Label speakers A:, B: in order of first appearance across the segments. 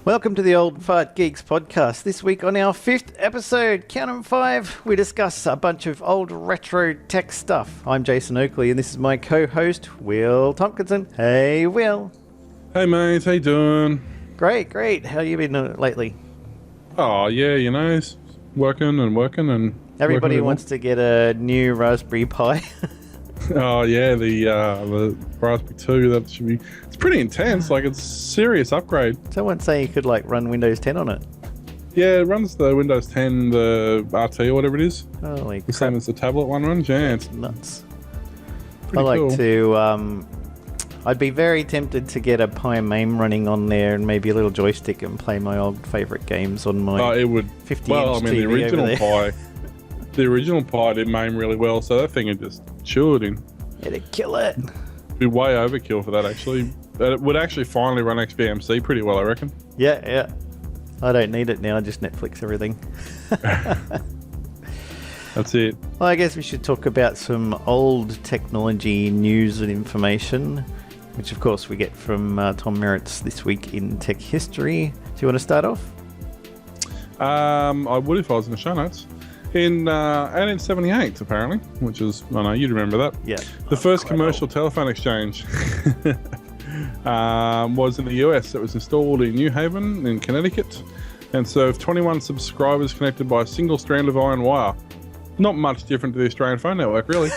A: Welcome to the Old Fart Geeks podcast. This week on our 5th episode, count 'em 5, we discuss a bunch of old retro tech stuff. I'm Jason Oakley and this is my co-host, Will Tomkinson. Hey, Will.
B: Hey, mate. How you doing?
A: Great. How you been lately?
B: Oh, yeah, you know, working and...
A: Everybody wants to get a new Raspberry Pi.
B: Oh, yeah, the Raspberry 2, that should be... It's pretty intense, like, it's a serious upgrade.
A: Someone say you could, run Windows 10 on it.
B: Yeah, it runs the Windows 10, the RT or whatever it is.
A: Holy
B: The same as the tablet one runs, yeah.
A: That's nuts.
B: Pretty cool.
A: To... I'd be very tempted to get a Pi MAME running on there and maybe a little joystick and play my old favourite games on my 50-inch TV
B: the original
A: over there.
B: Pi... The original Pi did MAME really well, so that thing would just chewed in.
A: It'd kill it.
B: It'd be way overkill for that, actually. But it would actually finally run XBMC pretty well, I reckon.
A: Yeah. I don't need it now, I just Netflix everything.
B: That's it.
A: Well, I guess we should talk about some old technology news and information, which of course we get from Tom Merritt's This Week in Tech History. Do you want to start off?
B: I would if I was in the show notes. In 1878, apparently, which is, I know, you'd remember that.
A: Yeah.
B: The first commercial telephone exchange was in the US. It was installed in New Haven in Connecticut and served 21 subscribers connected by a single strand of iron wire. Not much different to the Australian phone network, really.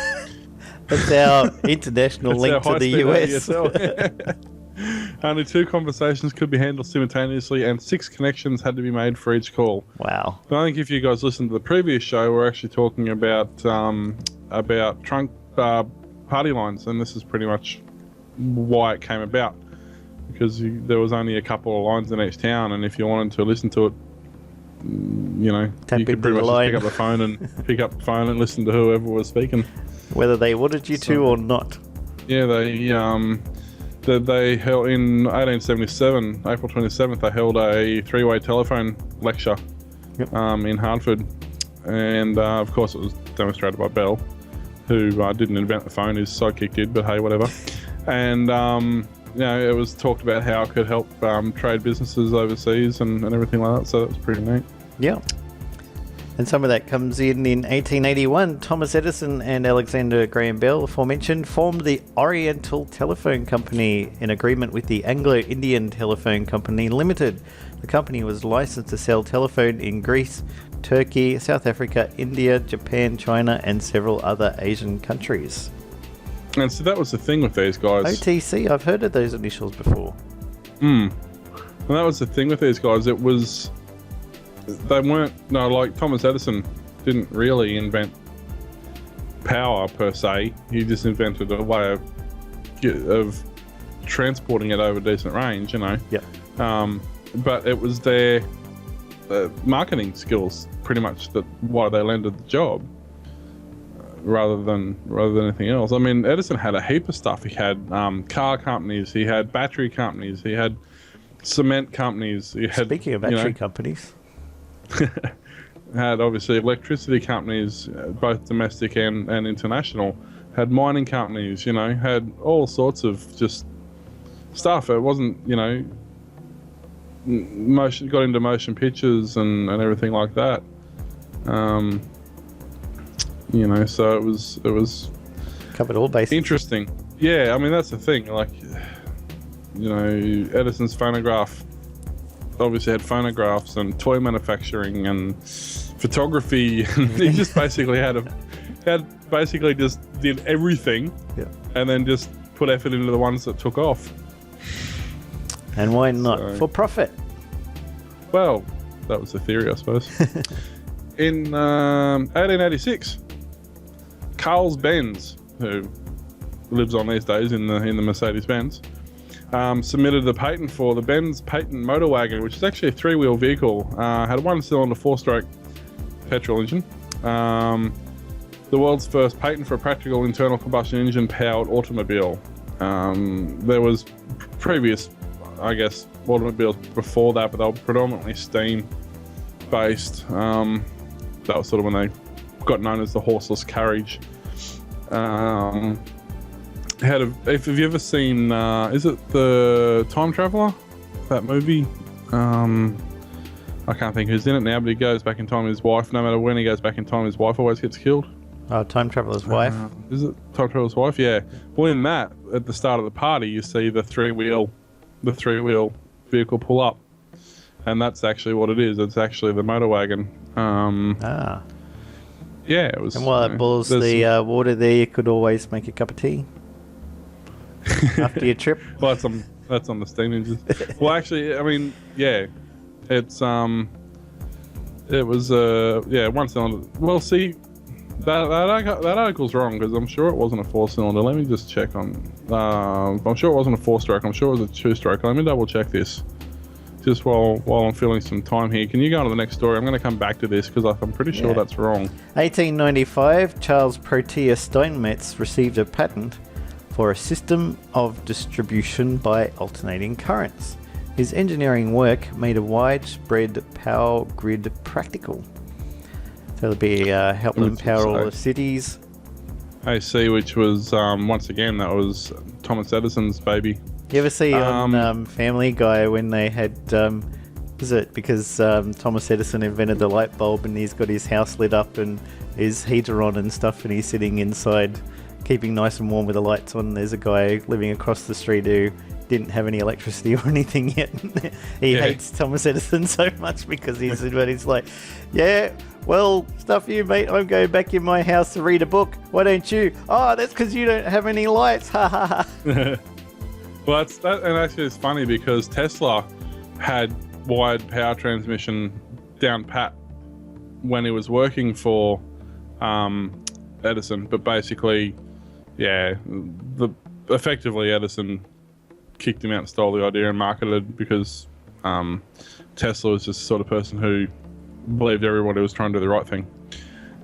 A: That's our international link to the US.
B: ADSL. Only 2 conversations could be handled simultaneously and 6 connections had to be made for each call.
A: Wow.
B: But I think if you guys listened to the previous show, we're actually talking about trunk party lines, and this is pretty much why it came about. Because there was only a couple of lines in each town, and if you wanted to listen to it, you know, you could pretty much just pick up the phone and listen to whoever was speaking. Whether
A: they wanted you to or not.
B: Yeah, they held in 1877, April 27th, they held a 3-way telephone lecture in Hartford. And of course it was demonstrated by Bell, who didn't invent the phone, his sidekick did, but hey, whatever. And you know, it was talked about how it could help trade businesses overseas and everything like that, so that was pretty neat.
A: Yeah. And some of that comes in 1881. Thomas Edison and Alexander Graham Bell, aforementioned, formed the Oriental Telephone Company in agreement with the Anglo-Indian Telephone Company Limited. The company was licensed to sell telephone in Greece, Turkey, South Africa, India, Japan, China, and several other Asian countries.
B: And so that was the thing with these guys.
A: OTC, I've heard of those initials before.
B: And that was the thing with these guys. It was... They weren't, like Thomas Edison didn't really invent power per se. He just invented a way of transporting it over decent range, you know.
A: Yeah.
B: But it was their marketing skills pretty much that why they landed the job, rather than anything else. I mean, Edison had a heap of stuff. He had car companies, he had battery companies, he had cement companies.
A: Speaking of battery companies.
B: Had obviously electricity companies, both domestic and international, had mining companies, you know, had all sorts of just stuff. It wasn't, you know, got into motion pictures and everything like that. You know, so it was
A: covered all bases.
B: Interesting. Yeah, I mean, that's the thing, like, you know, Edison's phonograph obviously had phonographs and toy manufacturing and photography. He just basically just did everything, and then just put effort into the ones that took off.
A: And why not? For profit.
B: Well, that was the theory, I suppose. In 1886, Carl Benz, who lives on these days in the Mercedes-Benz, submitted the patent for the Benz patent Motorwagen, which is actually a 3-wheel vehicle. Had a 1-cylinder 4-stroke petrol engine. The world's first patent for a practical internal combustion engine powered automobile. There was previous, I guess, automobiles before that, but they were predominantly steam based. That was sort of when they got known as the horseless carriage. Have you ever seen, is it the Time Traveller? That movie? I can't think who's in it now, but he goes back in time with his wife. No matter when he goes back in time, his wife always gets killed.
A: Oh, Time Traveler's Wife.
B: Is it Time Traveler's Wife? Yeah. Well, in that, at the start of the party, you see the three-wheel vehicle pull up. And that's actually what it is. It's actually the Motorwagen. Yeah, it was.
A: And while it boils the water there, you could always make a cup of tea after your trip.
B: Well, that's on the steam engines. Well, actually, I mean, yeah, it's it was one cylinder. Well, see, that article's wrong because I'm sure it wasn't a 4-cylinder. Let me just check on. I'm sure it wasn't a 4-stroke. I'm sure it was a 2-stroke. Let me double check this. Just while I'm filling some time here, can you go on to the next story? I'm going to come back to this because I'm pretty sure that's wrong.
A: 1895, Charles Protea Steinmetz received a patent for a system of distribution by alternating currents. His engineering work made a widespread power grid practical. So it'll be help them power all the cities.
B: AC, which was once again that was Thomas Edison's baby.
A: You ever see on Family Guy when they had, is it because Thomas Edison invented the light bulb and he's got his house lit up and his heater on and stuff and he's sitting inside keeping nice and warm with the lights on. There's a guy living across the street who didn't have any electricity or anything yet. He hates Thomas Edison so much because he's like, yeah, well, stuff you, mate. I'm going back in my house to read a book. Why don't you? Oh, that's because you don't have any lights. Ha ha ha.
B: Well, and actually it's funny because Tesla had wired power transmission down pat when he was working for Edison, but basically, effectively Edison kicked him out and stole the idea and marketed it because Tesla was just the sort of person who believed everybody was trying to do the right thing.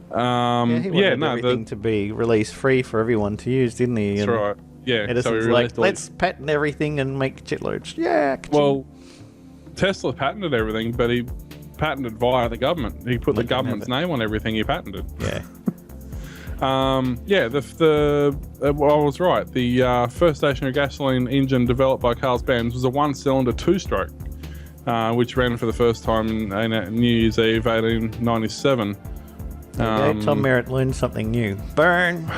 A: He wanted everything to be released free for everyone to use, didn't he?
B: That's right. Yeah,
A: Edison's like, let's patent everything and make shitloads. Yeah.
B: Well, Tesla patented everything, but he patented via the government. He put the government's name on everything he patented.
A: Yeah.
B: I was right. The first stationary gasoline engine developed by Benz was a 1-cylinder 2-stroke, which ran for the first time in New Year's Eve, 1897.
A: Tom Merritt learned something new. Burn.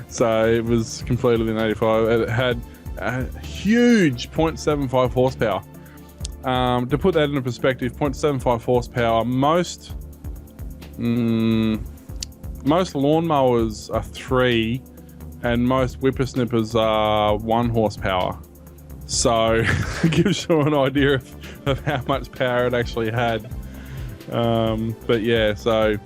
B: So it was completed in 85. It had a huge 0.75 horsepower. To put that into perspective, 0.75 horsepower, most lawnmowers are 3 and most whippersnippers are 1 horsepower. So it gives you an idea of how much power it actually had. But yeah, so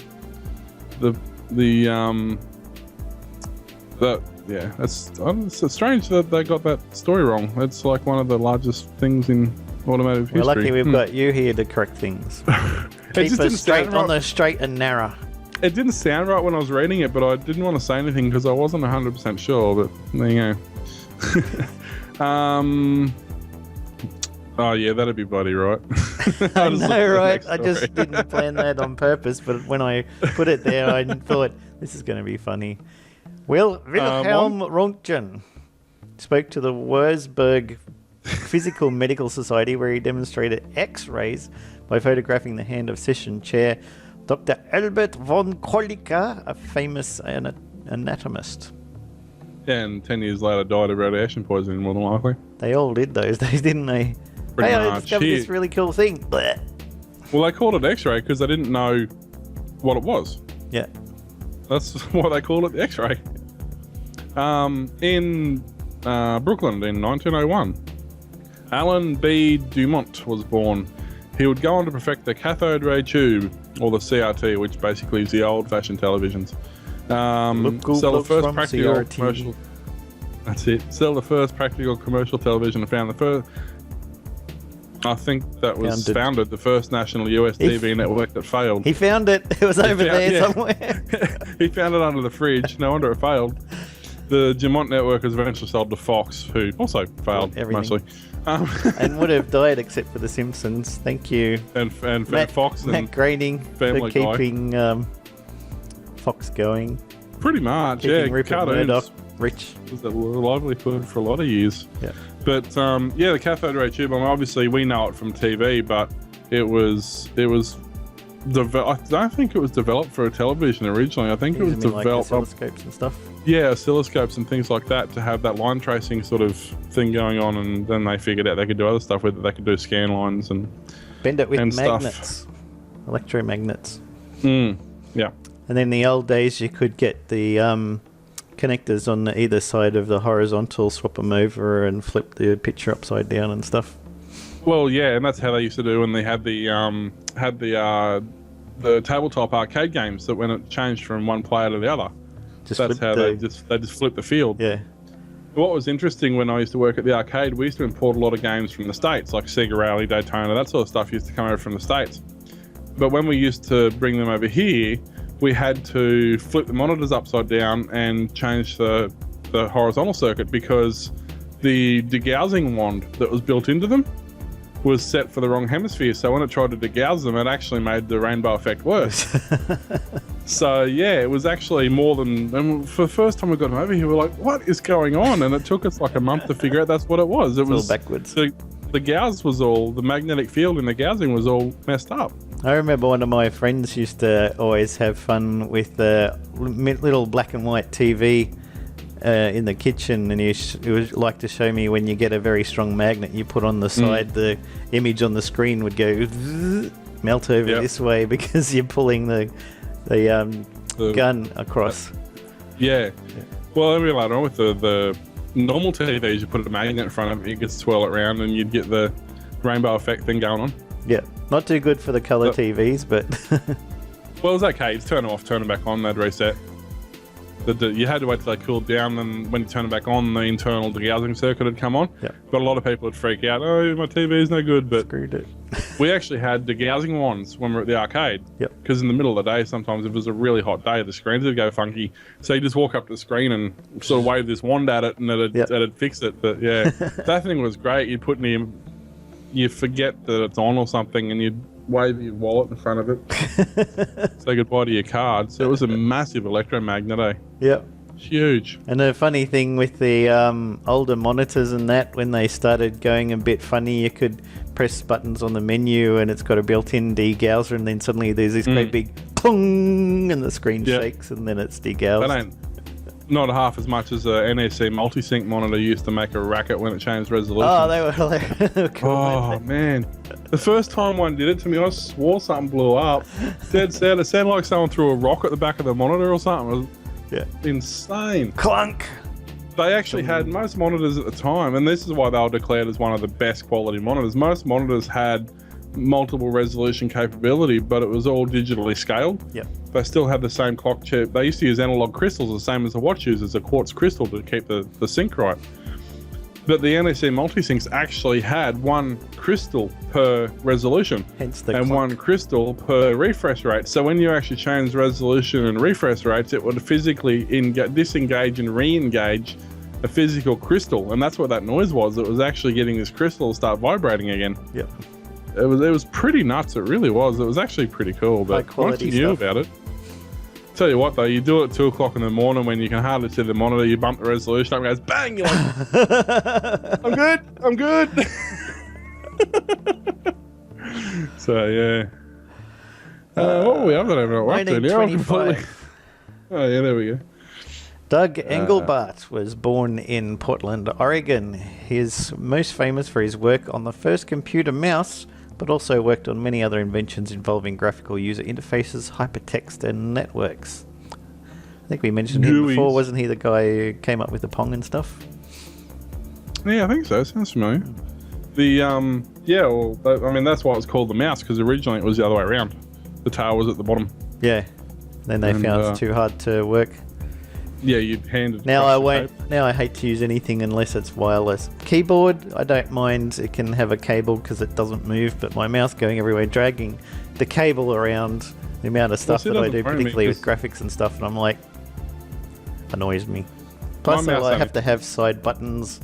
B: it's strange that they got that story wrong. It's like one of the largest things in automotive history.
A: We're lucky we've got you here to correct things. Keep us straight on the straight and narrow.
B: It didn't sound right when I was reading it, but I didn't want to say anything because I wasn't 100% sure, but there you go. Oh yeah, that'd be bloody right.
A: I know, right? I just didn't plan that on purpose, but when I put it there, I thought, this is going to be funny. Wilhelm Roentgen spoke to the Wurzburg Physical Medical Society where he demonstrated X-rays by photographing the hand of session chair Dr. Albert von Kolliker, a famous anatomist.
B: Yeah, and 10 years later died of radiation poisoning, more than likely.
A: They all did those days, didn't they?
B: Pretty
A: I
B: much.
A: discovered this really cool thing. Blech.
B: Well, they called it X-ray because they didn't know what it was.
A: Yeah.
B: That's why they called it the X-ray. In Brooklyn in 1901, Alan B. Dumont was born. He would go on to perfect the cathode ray tube, or the CRT, which basically is the old-fashioned televisions. Sell the first practical
A: CRT.
B: commercial. That's it. Sell the first practical commercial television and found the first. I think that was founded the first national US TV network that failed.
A: He found it. It was over there somewhere.
B: He found it under the fridge. No wonder it failed. The Dumont network was eventually sold to Fox, who also failed mostly.
A: And would have died except for The Simpsons. Thank you.
B: And Fox and
A: Matt Groening
B: Family
A: for keeping Fox going.
B: Pretty much,
A: Keeping Rupert Murdoch Rich.
B: It was a livelihood for a lot of years.
A: Yeah.
B: But the cathode ray tube. I mean, obviously we know it from TV, but it was. I don't think it was developed for a television originally. I think it was developed
A: like oscilloscopes and stuff.
B: Yeah, oscilloscopes and things like that to have that line tracing sort of thing going on, and then they figured out they could do other stuff with it. They could do scan lines and
A: bend it with
B: and
A: magnets, electromagnets.
B: Yeah.
A: And then in the old days, you could get the connectors on either side of the horizontal, swap them over, and flip the picture upside down and stuff.
B: Well, yeah, and that's how they used to do when they had the tabletop arcade games. That when it changed from one player to the other, that's how they just flipped the field.
A: Yeah.
B: What was interesting when I used to work at the arcade, we used to import a lot of games from the States, like Sega Rally, Daytona, that sort of stuff used to come over from the States. But when we used to bring them over here, we had to flip the monitors upside down and change the horizontal circuit because the degaussing wand that was built into them was set for the wrong hemisphere. So when it tried to degauss them, it actually made the rainbow effect worse. So yeah, it was actually more than. And for the first time we got them over here, we were like, "What is going on?" And it took us like a month to figure out that's what it was. It was
A: all backwards.
B: The gauss was all, the magnetic field in the gaussing was all messed up.
A: I remember one of my friends used to always have fun with the little black and white TV in the kitchen, and he would like to show me when you get a very strong magnet you put on the side, the image on the screen would go melt over this way because you're pulling the gun across.
B: Yeah. Well, I realised on with the normal TVs, you put a magnet in front of it, you could swirl it around, and you'd get the rainbow effect thing going on.
A: Yeah, not too good for the colour TVs, but
B: well, it was okay. You turn them off, turn them back on, they'd reset. You had to wait till they cooled down, and when you turn it back on, the internal degaussing circuit had come on.
A: Yep.
B: But a lot of people would freak out, "Oh, my TV's no good." But
A: screwed it.
B: We actually had degaussing wands when we were at the arcade.
A: Yep.
B: Because in the middle of the day, sometimes if it was a really hot day, the screens would go funky. So you just walk up to the screen and sort of wave this wand at it, and it'd fix it. But yeah, that thing was great. You'd put you forget that it's on or something, and you'd wave your wallet in front of it. Say goodbye to your card. So it was a massive electromagnet, eh?
A: Yep.
B: Huge.
A: And the funny thing with the older monitors and that, when they started going a bit funny, you could press buttons on the menu and it's got a built-in degausser, and then suddenly there's this great big pong and the screen shakes and then it's degaussed.
B: That ain't not half as much as a NAC Multisync monitor used to make a racket when it changed resolution.
A: Oh, they were hilarious. Cool,
B: oh, man. The first time one did it to me, I swore something blew up. Dead sad. It sounded like someone threw a rock at the back of the monitor or something. It was insane.
A: Clunk!
B: They actually had, most monitors at the time, and this is why they were declared as one of the best quality monitors, most monitors had multiple resolution capability, but it was all digitally scaled.
A: Yep.
B: They still had the same clock chip. They used to use analog crystals, the same as the watch uses, a quartz crystal to keep the sync right. But the NAC Multisyncs actually had one crystal per resolution,
A: hence the
B: and
A: clock.
B: one crystal per refresh rate. So when you actually change resolution and refresh rates, it would physically disengage and re-engage a physical crystal, and that's what that noise was. It was actually getting this crystal to start vibrating again.
A: Yep.
B: It was pretty nuts. It really was. It was actually pretty cool. But once you knew about it, tell you what though, you do it at 2 o'clock in the morning when you can hardly see the monitor. You bump the resolution up, and it goes bang. You're like, I'm good. So yeah. What were we? I don't even know what we're up to now.
A: 1925.
B: Oh yeah, there we go.
A: Doug Engelbart was born in Portland, Oregon. He is most famous for his work on the first computer mouse, but also worked on many other inventions involving graphical user interfaces, hypertext, and networks. I think we mentioned him before. Wasn't he the guy who came up with the Pong and stuff?
B: Yeah, I think so. Sounds familiar. I mean, that's why it was called the mouse, because originally it was the other way around. The tail was at the bottom.
A: Yeah. Then they found it's too hard to work.
B: Yeah, you'd hand it.
A: Now I hate to use anything unless it's wireless. Keyboard, I don't mind. It can have a cable because it doesn't move, but my mouse going everywhere, dragging the cable around, the amount of stuff that I do, particularly with graphics and stuff, and I'm like, annoys me. Plus, I have to have side buttons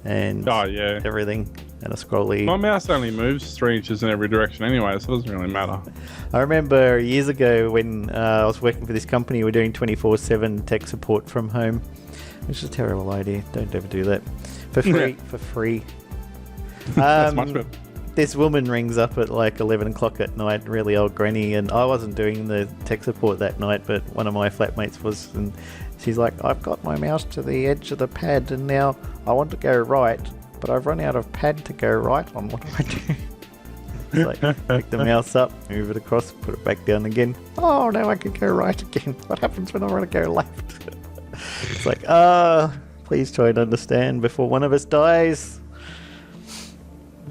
A: and everything, and a scrolly.
B: My mouse only moves 3 inches in every direction anyway, so it doesn't really matter.
A: I remember years ago when I was working for this company, we were doing 24/7 tech support from home. It's a terrible idea. Don't ever do that. For free. For free.
B: That's much better.
A: This woman rings up at like 11 o'clock at night, really old granny, and I wasn't doing the tech support that night, but one of my flatmates was, and she's like, I've got my mouse to the edge of the pad and now I want to go right, but I've run out of pad to go right on. What do I do? It's like, pick the mouse up, move it across, put it back down again. Oh, now I can go right again. What happens when I want to go left? It's like, please try and understand before one of us dies.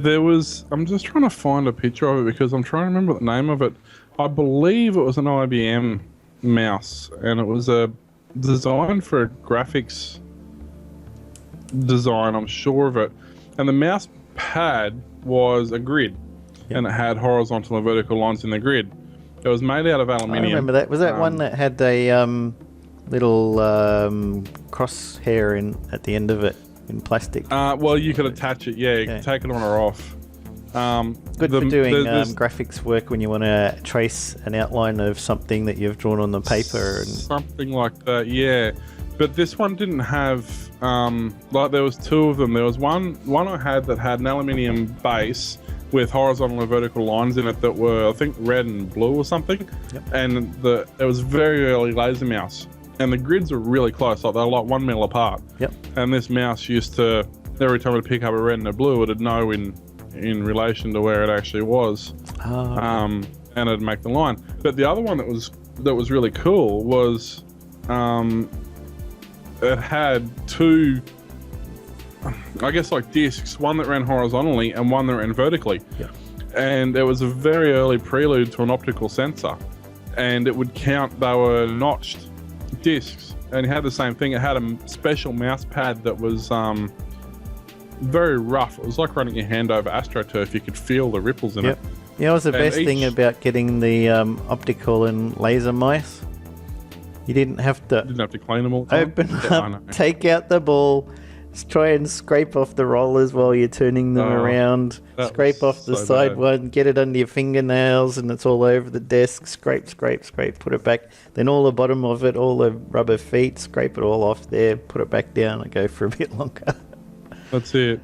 B: I'm just trying to find a picture of it because I'm trying to remember the name of it. I believe it was an IBM mouse, and it was a design for a graphics design, I'm sure of it. And the mouse pad was a grid, and it had horizontal and vertical lines in the grid. It was made out of aluminium.
A: I remember that. Was that one that had a little crosshair at the end of it? In plastic.
B: Well, you could attach it. Yeah, you could take it on or off.
A: Good for doing graphics work when you want to trace an outline of something that you've drawn on the paper. And
B: something like that, yeah. But this one didn't have, like there was two of them. There was one I had that had an aluminium base with horizontal and vertical lines in it that were, I think, red and blue or something.
A: Yep.
B: And it was very early laser mouse. And the grids were really close, like they were like 1 mil apart.
A: Yep. And
B: this mouse used to, every time it would pick up a red and a blue, it'd know in relation to where it actually was.
A: Oh, okay.
B: And it'd make the line. But the other one that was really cool was it had two, I guess like discs, one that ran horizontally and one that ran vertically.
A: Yep. And
B: it was a very early prelude to an optical sensor. And it would count, they were notched discs, and it had the same thing. It had a special mouse pad that was very rough. It was like running your hand over AstroTurf. You could feel the ripples in it.
A: You know what's the best thing about getting the optical and laser mice? You didn't have to
B: clean them all the time.
A: Open up, take out the ball, try and scrape off the rollers while you're turning them around, scrape off the side one, get it under your fingernails, and it's all over the desk. Scrape, put it back. Then all the bottom of it, all the rubber feet, scrape it all off there, put it back down and go for a bit longer.
B: That's it.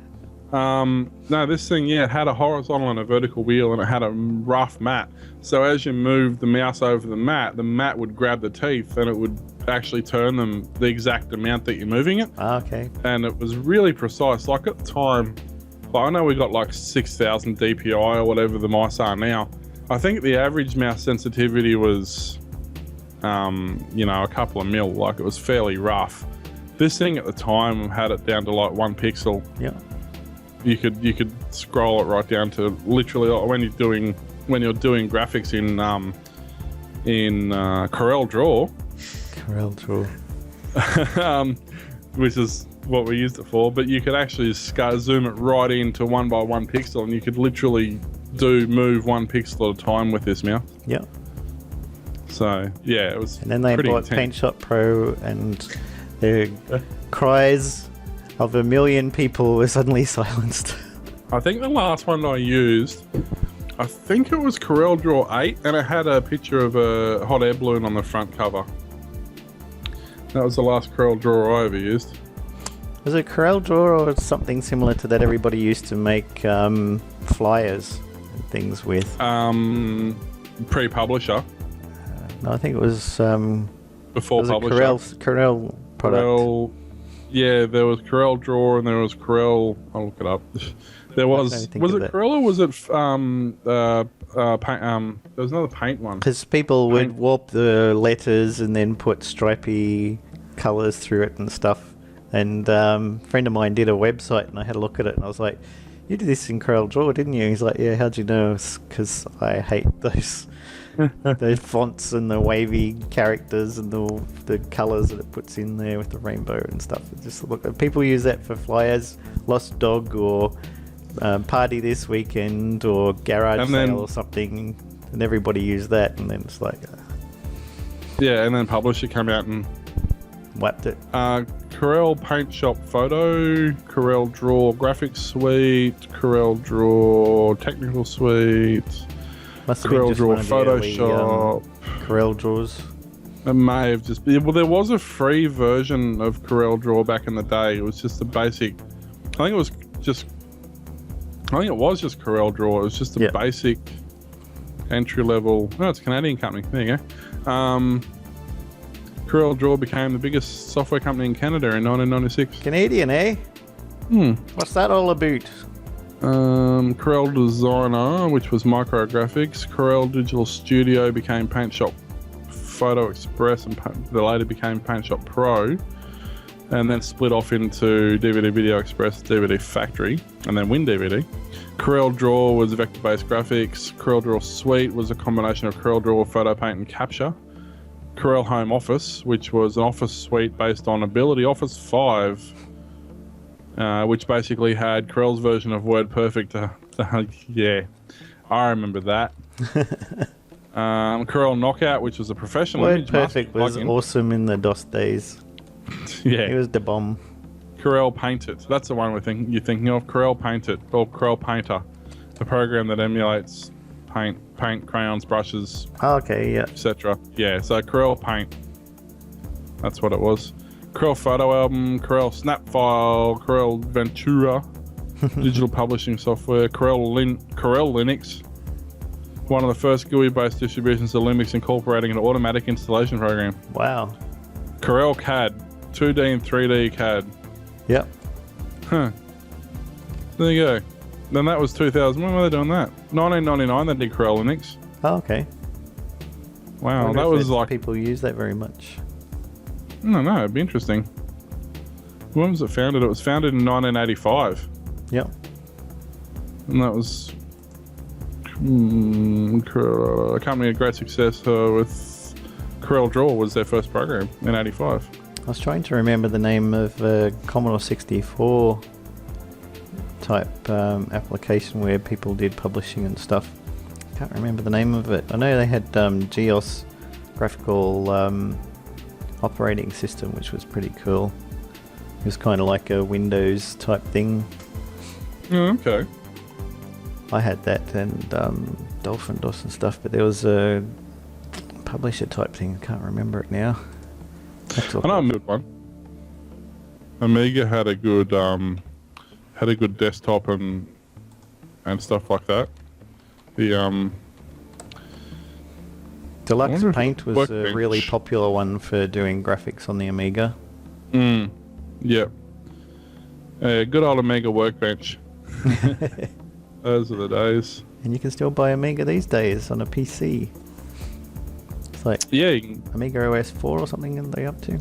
B: No, this thing, it had a horizontal and a vertical wheel, and it had a rough mat. So as you moved the mouse over the mat would grab the teeth, and it would actually turn them the exact amount that you're moving it.
A: Okay.
B: And it was really precise. Like at the time, I know we got like 6,000 DPI or whatever the mice are now. I think the average mouse sensitivity was, a couple of mil. Like it was fairly rough. This thing at the time had it down to like 1 pixel.
A: Yeah.
B: You could scroll it right down to literally when you're doing graphics in CorelDraw.
A: CorelDraw.
B: Which is what we used it for, but you could actually zoom it right into 1 by 1 pixel, and you could literally move 1 pixel at a time with this mouse.
A: Yeah.
B: So yeah, it was.
A: And then they bought PaintShop Pro, and the cries of 1 million people were suddenly silenced.
B: I think the last one I used, I think it was CorelDraw 8, and it had a picture of a hot air balloon on the front cover. That was the last CorelDraw I ever used.
A: Was it CorelDraw or something similar to that everybody used to make flyers and things with?
B: Pre-publisher.
A: No, I think it was...
B: before
A: was
B: publisher.
A: Corel product.
B: Yeah, there was CorelDraw and there was Corel... I'll look it up. There was it Corel or was it paint? There was another paint one.
A: Because people would warp the letters and then put stripy colours through it and stuff. And a friend of mine did a website, and I had a look at it, and I was like, "You did this in CorelDraw, didn't you?" He's like, "Yeah, how'd you know?" Because I hate those those fonts and the wavy characters and the colours that it puts in there with the rainbow and stuff. Just look, people use that for flyers, Lost Dog or Party This Weekend or Garage Sale or something, and everybody used that, and then it's like...
B: yeah, and then Publisher came out and...
A: whapped it.
B: Corel PaintShop Photo, CorelDraw Graphics Suite, CorelDraw Technical Suite,
A: Must have been just one
B: CorelDraw
A: of the early,
B: Photoshop.
A: CorelDraws.
B: It may have just been. Well, there was a free version of CorelDraw back in the day. It was just the basic. I think it was just CorelDraw. It was just a basic entry level. No, it's a Canadian company. There you go. CorelDraw became the biggest software company in Canada in 1996.
A: Canadian, eh? What's that all about?
B: Corel Designer, which was micrographics. Corel Digital Studio became Paint Shop Photo Express, and later became Paint Shop Pro, and then split off into DVD Video Express, DVD Factory, and then WinDVD. CorelDraw was vector-based graphics. CorelDraw Suite was a combination of CorelDraw, Photo Paint, and Capture. Corel Home Office, which was an office suite based on Ability Office 5, which basically had Corel's version of WordPerfect. Yeah, I remember that. Corel Knockout, which was a professional
A: WordPerfect was awesome in the DOS days.
B: Yeah,
A: it was the bomb.
B: Corel Painted, that's the one you're thinking of. Corel Painted, or Corel Painter, a program that emulates paint, crayons, brushes, etc. Yeah, so Corel Paint, that's what it was. Corel Photo Album, Corel Snap File, Corel Ventura, digital publishing software, Corel Linux, one of the first GUI-based distributions of Linux incorporating an automatic installation program.
A: Wow.
B: Corel CAD, 2D and 3D CAD.
A: Yep.
B: Huh. There you go. Then that was 2000. When were they doing that? 1999 they did Corel Linux.
A: Oh, okay.
B: Wow, that was like...
A: people use that very much.
B: No, it'd be interesting. When was it founded? It was founded in 1985.
A: Yep.
B: And that was a company of great success with CorelDraw was their first program in 85.
A: I was trying to remember the name of Commodore 64 type application where people did publishing and stuff. Can't remember the name of it. I know they had GEOS graphical operating system, which was pretty cool. It was kind of like a Windows type thing.
B: Oh, okay.
A: I had that and Dolphin DOS and stuff, but there was a publisher type thing. I can't remember it now.
B: I know a good one. Amiga had a good desktop and stuff like that. The
A: Deluxe Paint was a really popular one for doing graphics on the Amiga.
B: Yep. Good old Amiga Workbench. Those are the days.
A: And you can still buy Amiga these days on a PC. It's like Amiga OS 4 or something, are they up to?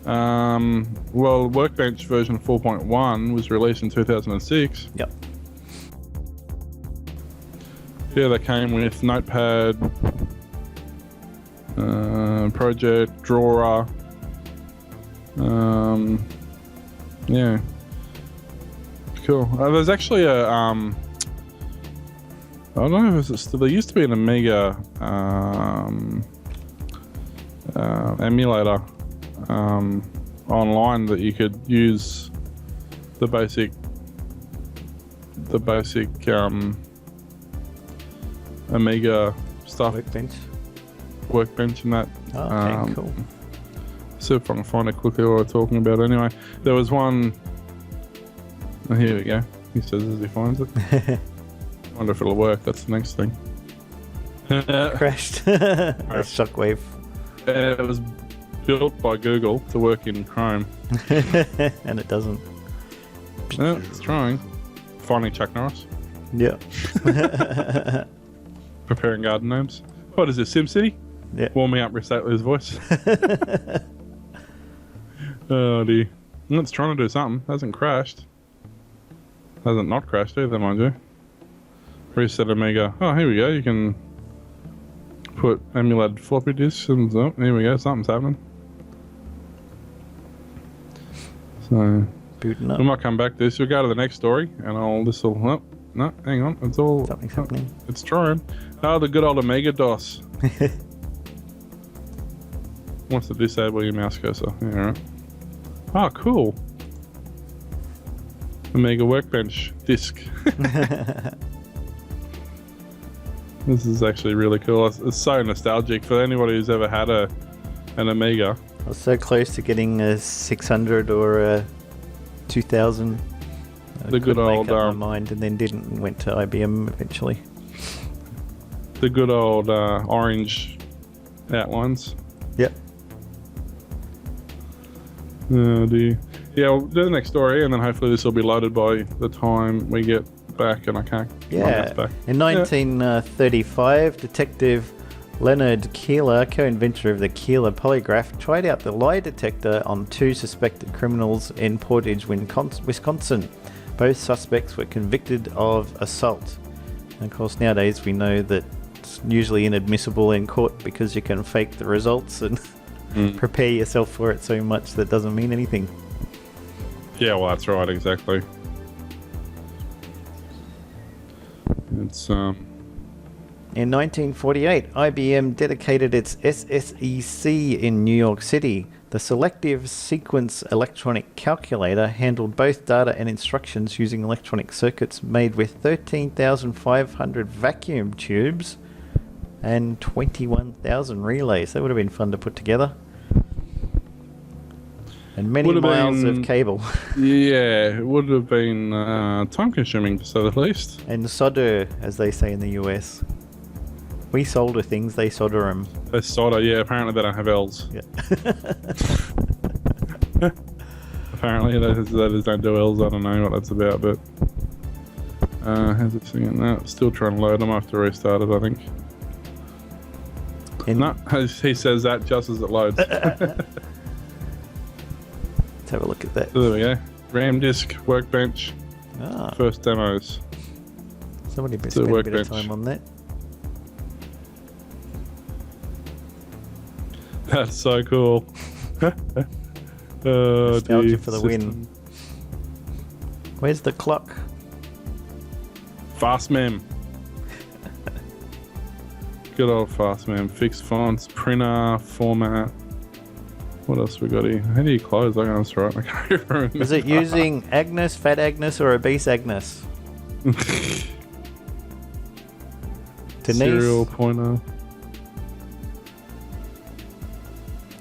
B: Well, Workbench version 4.1 was released in 2006.
A: Yep.
B: Yeah, they came with Notepad, Project, Drawer. Yeah. Cool. There's actually a I don't know if it's still. There used to be an Amiga emulator online that you could use the basic Amiga stuff. Workbench and that.
A: Oh, okay, cool.
B: See if I can find it quickly what we're talking about. Anyway, there was one. Oh, here we go. He says as he finds it. I wonder if it'll work. That's the next thing.
A: Crashed. A shockwave.
B: It was built by Google to work in Chrome.
A: And it doesn't.
B: No, it's trying. Finding Chuck Norris.
A: Yeah.
B: Preparing garden gnomes. What is this, SimCity?
A: Yeah.
B: Warming up Rick Stately's voice. Oh dear. It's trying to do something. Hasn't crashed. Hasn't not crashed either, mind you. Reset Amiga. Oh, here we go. You can put emulated floppy disks and oh, here we go. Something's happening. So
A: booting up.
B: We might come back to this. We'll go to the next story and this will oh, no, hang on. It's all
A: something's happening.
B: It's trying. Oh, the good old Amiga DOS. Wants to disable your mouse cursor. Yeah, right. Oh, cool. Amiga Workbench disk. This is actually really cool. It's so nostalgic for anybody who's ever had an Amiga.
A: I was so close to getting a 600 or a 2000.
B: The good old
A: my mind, and then didn't, and went to IBM eventually.
B: The good old orange outlines.
A: Yep.
B: Oh dear. Yeah, we'll do the next story, and then hopefully this will be loaded by the time we get back, and I can't.
A: Yeah. In 1935, Detective Leonard Keeler, co-inventor of the Keeler polygraph, tried out the lie detector on 2 suspected criminals in Portage, Wisconsin. Both suspects were convicted of assault. And of course, nowadays we know that it's usually inadmissible in court because you can fake the results and prepare yourself for it so much that doesn't mean anything.
B: Yeah, well, that's right, exactly. It's
A: In 1948, IBM dedicated its SSEC in New York City. The Selective Sequence Electronic Calculator handled both data and instructions using electronic circuits made with 13,500 vacuum tubes and 21,000 relays. That would have been fun to put together. And many miles of cable.
B: Yeah, it would have been time-consuming, to say the least.
A: And solder, as they say in the US. We solder things, they solder them.
B: They solder, yeah. Apparently they don't have L's.
A: Yeah.
B: Apparently they just don't do L's. I don't know what that's about, but how's it singing that? Still trying to load them. I have to restart it, I think. No, he says that just as it loads.
A: Let's have a look at that.
B: So there we go. RAM disk, Workbench, first demos.
A: Somebody better spend a bit of time on that.
B: That's so cool.
A: Nostalgia for the win. Where's the clock?
B: Fast mem. Good old fast mem. Fixed fonts, printer, format. What else we got here? How do you close? I can't right. I can't remember.
A: Is it using Agnes, Fat Agnes, or Obese Agnes?
B: Serial pointer.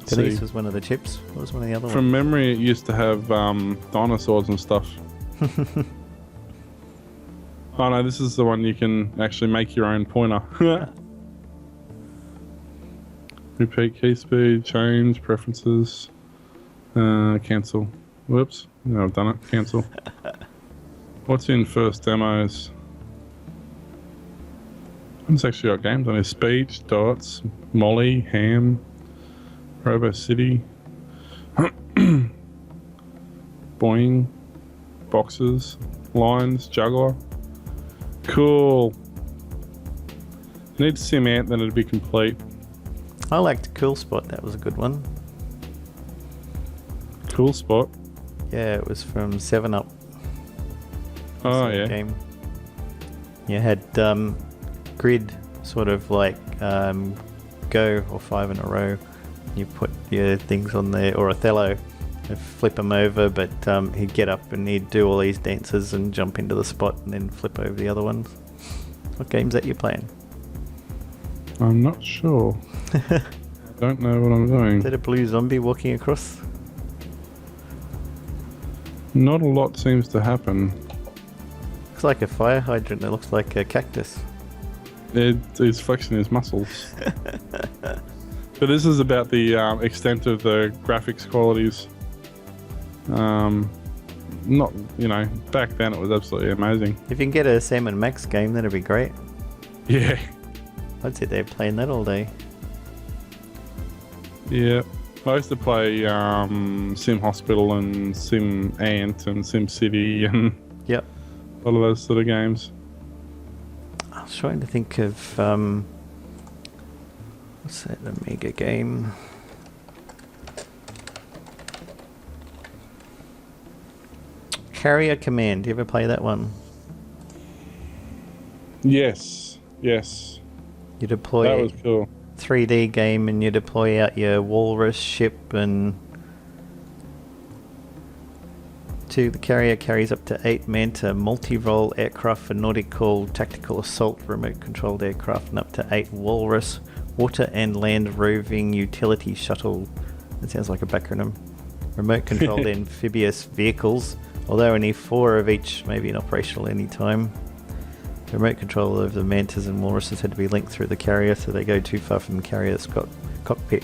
A: Denise was one of the chips. What was one of the other ones?
B: From memory, it used to have dinosaurs and stuff. Oh no, this is the one you can actually make your own pointer. Repeat key speed, change, preferences, cancel. Whoops, no, I've done it. Cancel. What's in first demos? It's actually got games on here. Speech, dots, Molly, Ham, Robo City, Boing, boxes, lines, juggler. Cool. Need Sim Ant, then it'd be complete.
A: I liked Cool Spot. That was a good one.
B: Cool Spot.
A: Yeah, it was from 7-Up.
B: Oh yeah.
A: Game. You had grid, sort of like Go or 5 in a row. You put your things on there, or Othello, and flip them over, but he'd get up and he'd do all these dances and jump into the spot and then flip over the other ones. What game's that you're playing?
B: I'm not sure. I don't know what I'm doing.
A: Is that a blue zombie walking across?
B: Not a lot seems to happen.
A: Looks like a fire hydrant. It looks like a cactus.
B: He's flexing his muscles. But this is about the extent of the graphics qualities. Not, back then it was absolutely amazing.
A: If you can get a Sam and Max game, that'd be great.
B: Yeah.
A: I'd sit there playing that all day.
B: Yeah. I used to play Sim Hospital and Sim Ant and Sim City and
A: yep.
B: a lot of those sort of games.
A: I was trying to think of what's that Amiga game? Carrier Command. Do you ever play that one?
B: Yes.
A: You deploy
B: that was cool.
A: 3D game and you deploy out your walrus ship and 2, the carrier carries up to 8 Manta multi-role aircraft for nautical tactical assault remote-controlled aircraft and up to 8 Walrus water and land roving utility shuttle. That sounds like a backronym. Remote-controlled amphibious vehicles, although only 4 of each may be operational at any time. The remote control of the Mantas and Walruses had to be linked through the carrier, so they go too far from the carrier's cockpit.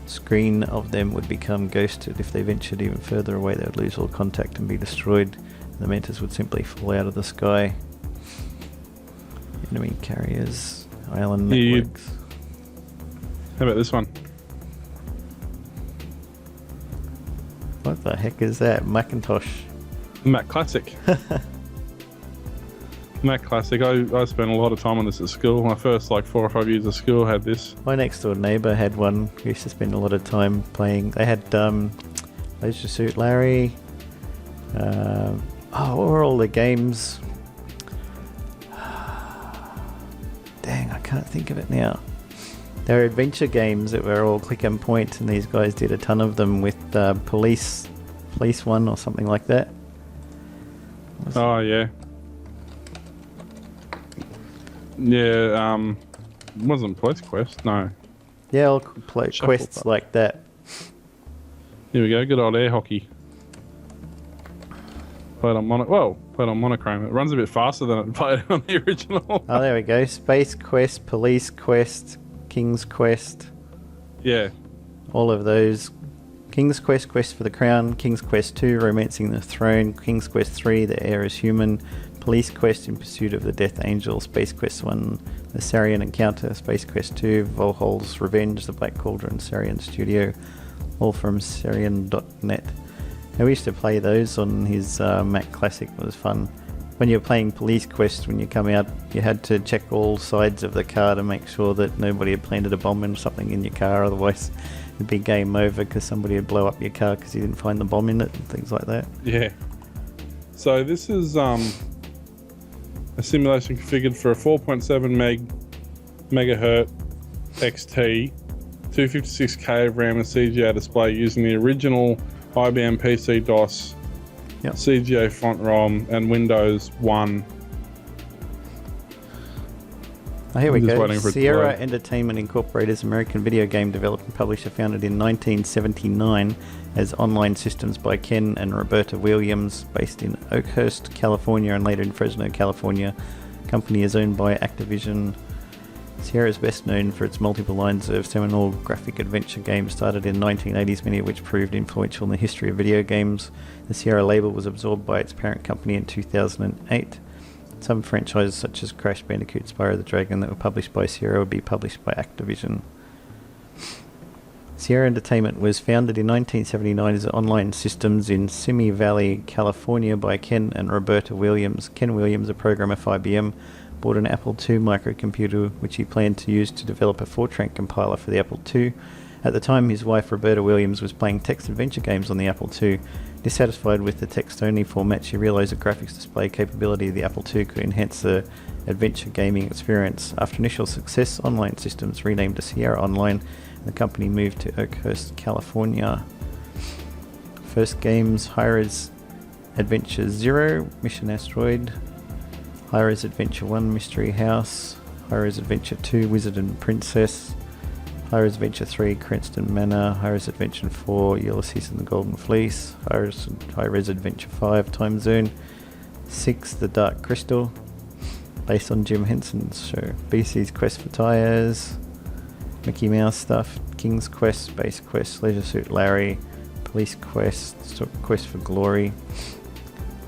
A: Screen of them would become ghosted. If they ventured even further away, they would lose all contact and be destroyed. The Mantas would simply fall out of the sky. Enemy carriers, island networks.
B: How about this one?
A: What the heck is that? Macintosh.
B: Mac Classic. Mac Classic. I spent a lot of time on this at school. My first 4 or 5 years of school had this.
A: My next door neighbour had one. We used to spend a lot of time playing. They had Leisure Suit Larry. What were all the games? Dang, I can't think of it now. There were adventure games that were all click and point, and these guys did a ton of them with Police One or something like that.
B: Oh, yeah. Yeah, wasn't Police Quest, no.
A: Yeah, I'll play quests like that.
B: Here we go, good old air hockey. Played on monochrome. It runs a bit faster than it played on the original.
A: Oh, there we go. Space Quest, Police Quest, King's Quest.
B: Yeah.
A: All of those. King's Quest, Quest for the Crown, King's Quest 2, Romancing the Throne, King's Quest 3, The Heir is Human, Police Quest, In Pursuit of the Death Angel, Space Quest 1, The Sarian Encounter, Space Quest 2, Volhol's Revenge, The Black Cauldron, Sarian Studio, all from Sarian.net. And we used to play those on his Mac Classic. It was fun. When you're playing Police Quest, when you come out, you had to check all sides of the car to make sure that nobody had planted a bomb or something in your car, otherwise it'd be game over because somebody would blow up your car because you didn't find the bomb in it and things like that.
B: Yeah. So this is a simulation configured for a 4.7 megahertz XT, 256K of RAM and CGA display using the original IBM PC DOS,
A: yep,
B: CGA font ROM, and Windows 1.
A: Oh, here we go. Sierra Entertainment Incorporated is an American video game developer and publisher founded in 1979 as Online Systems by Ken and Roberta Williams, based in Oakhurst, California, and later in Fresno, California. The company is owned by Activision. Sierra is best known for its multiple lines of seminal graphic adventure games started in the 1980s, many of which proved influential in the history of video games. The Sierra label was absorbed by its parent company in 2008. Some franchises such as Crash Bandicoot, Spyro the Dragon that were published by Sierra would be published by Activision. Sierra Entertainment was founded in 1979 as Online Systems in Simi Valley, California by Ken and Roberta Williams. Ken Williams, a programmer for IBM, bought an Apple II microcomputer which he planned to use to develop a Fortran compiler for the Apple II. At the time, his wife Roberta Williams was playing text adventure games on the Apple II. Dissatisfied with the text-only format, she realized the graphics display capability of the Apple II could enhance the adventure gaming experience. After initial success, Online Systems renamed to Sierra Online, and the company moved to Oakhurst, California. First games: Hi-Res Adventure 0, Mission Asteroid, Hi-Res Adventure 1, Mystery House, Hi-Res Adventure 2, Wizard and Princess, Hi-Res Adventure 3, Cranston Manor, Hi-Res Adventure 4, Ulysses and the Golden Fleece, Hi-Res Adventure 5, Time Zone, 6, The Dark Crystal, based on Jim Henson's show, BC's Quest for Tires, Mickey Mouse stuff, King's Quest, Space Quest, Leisure Suit Larry, Police Quest, Quest for Glory.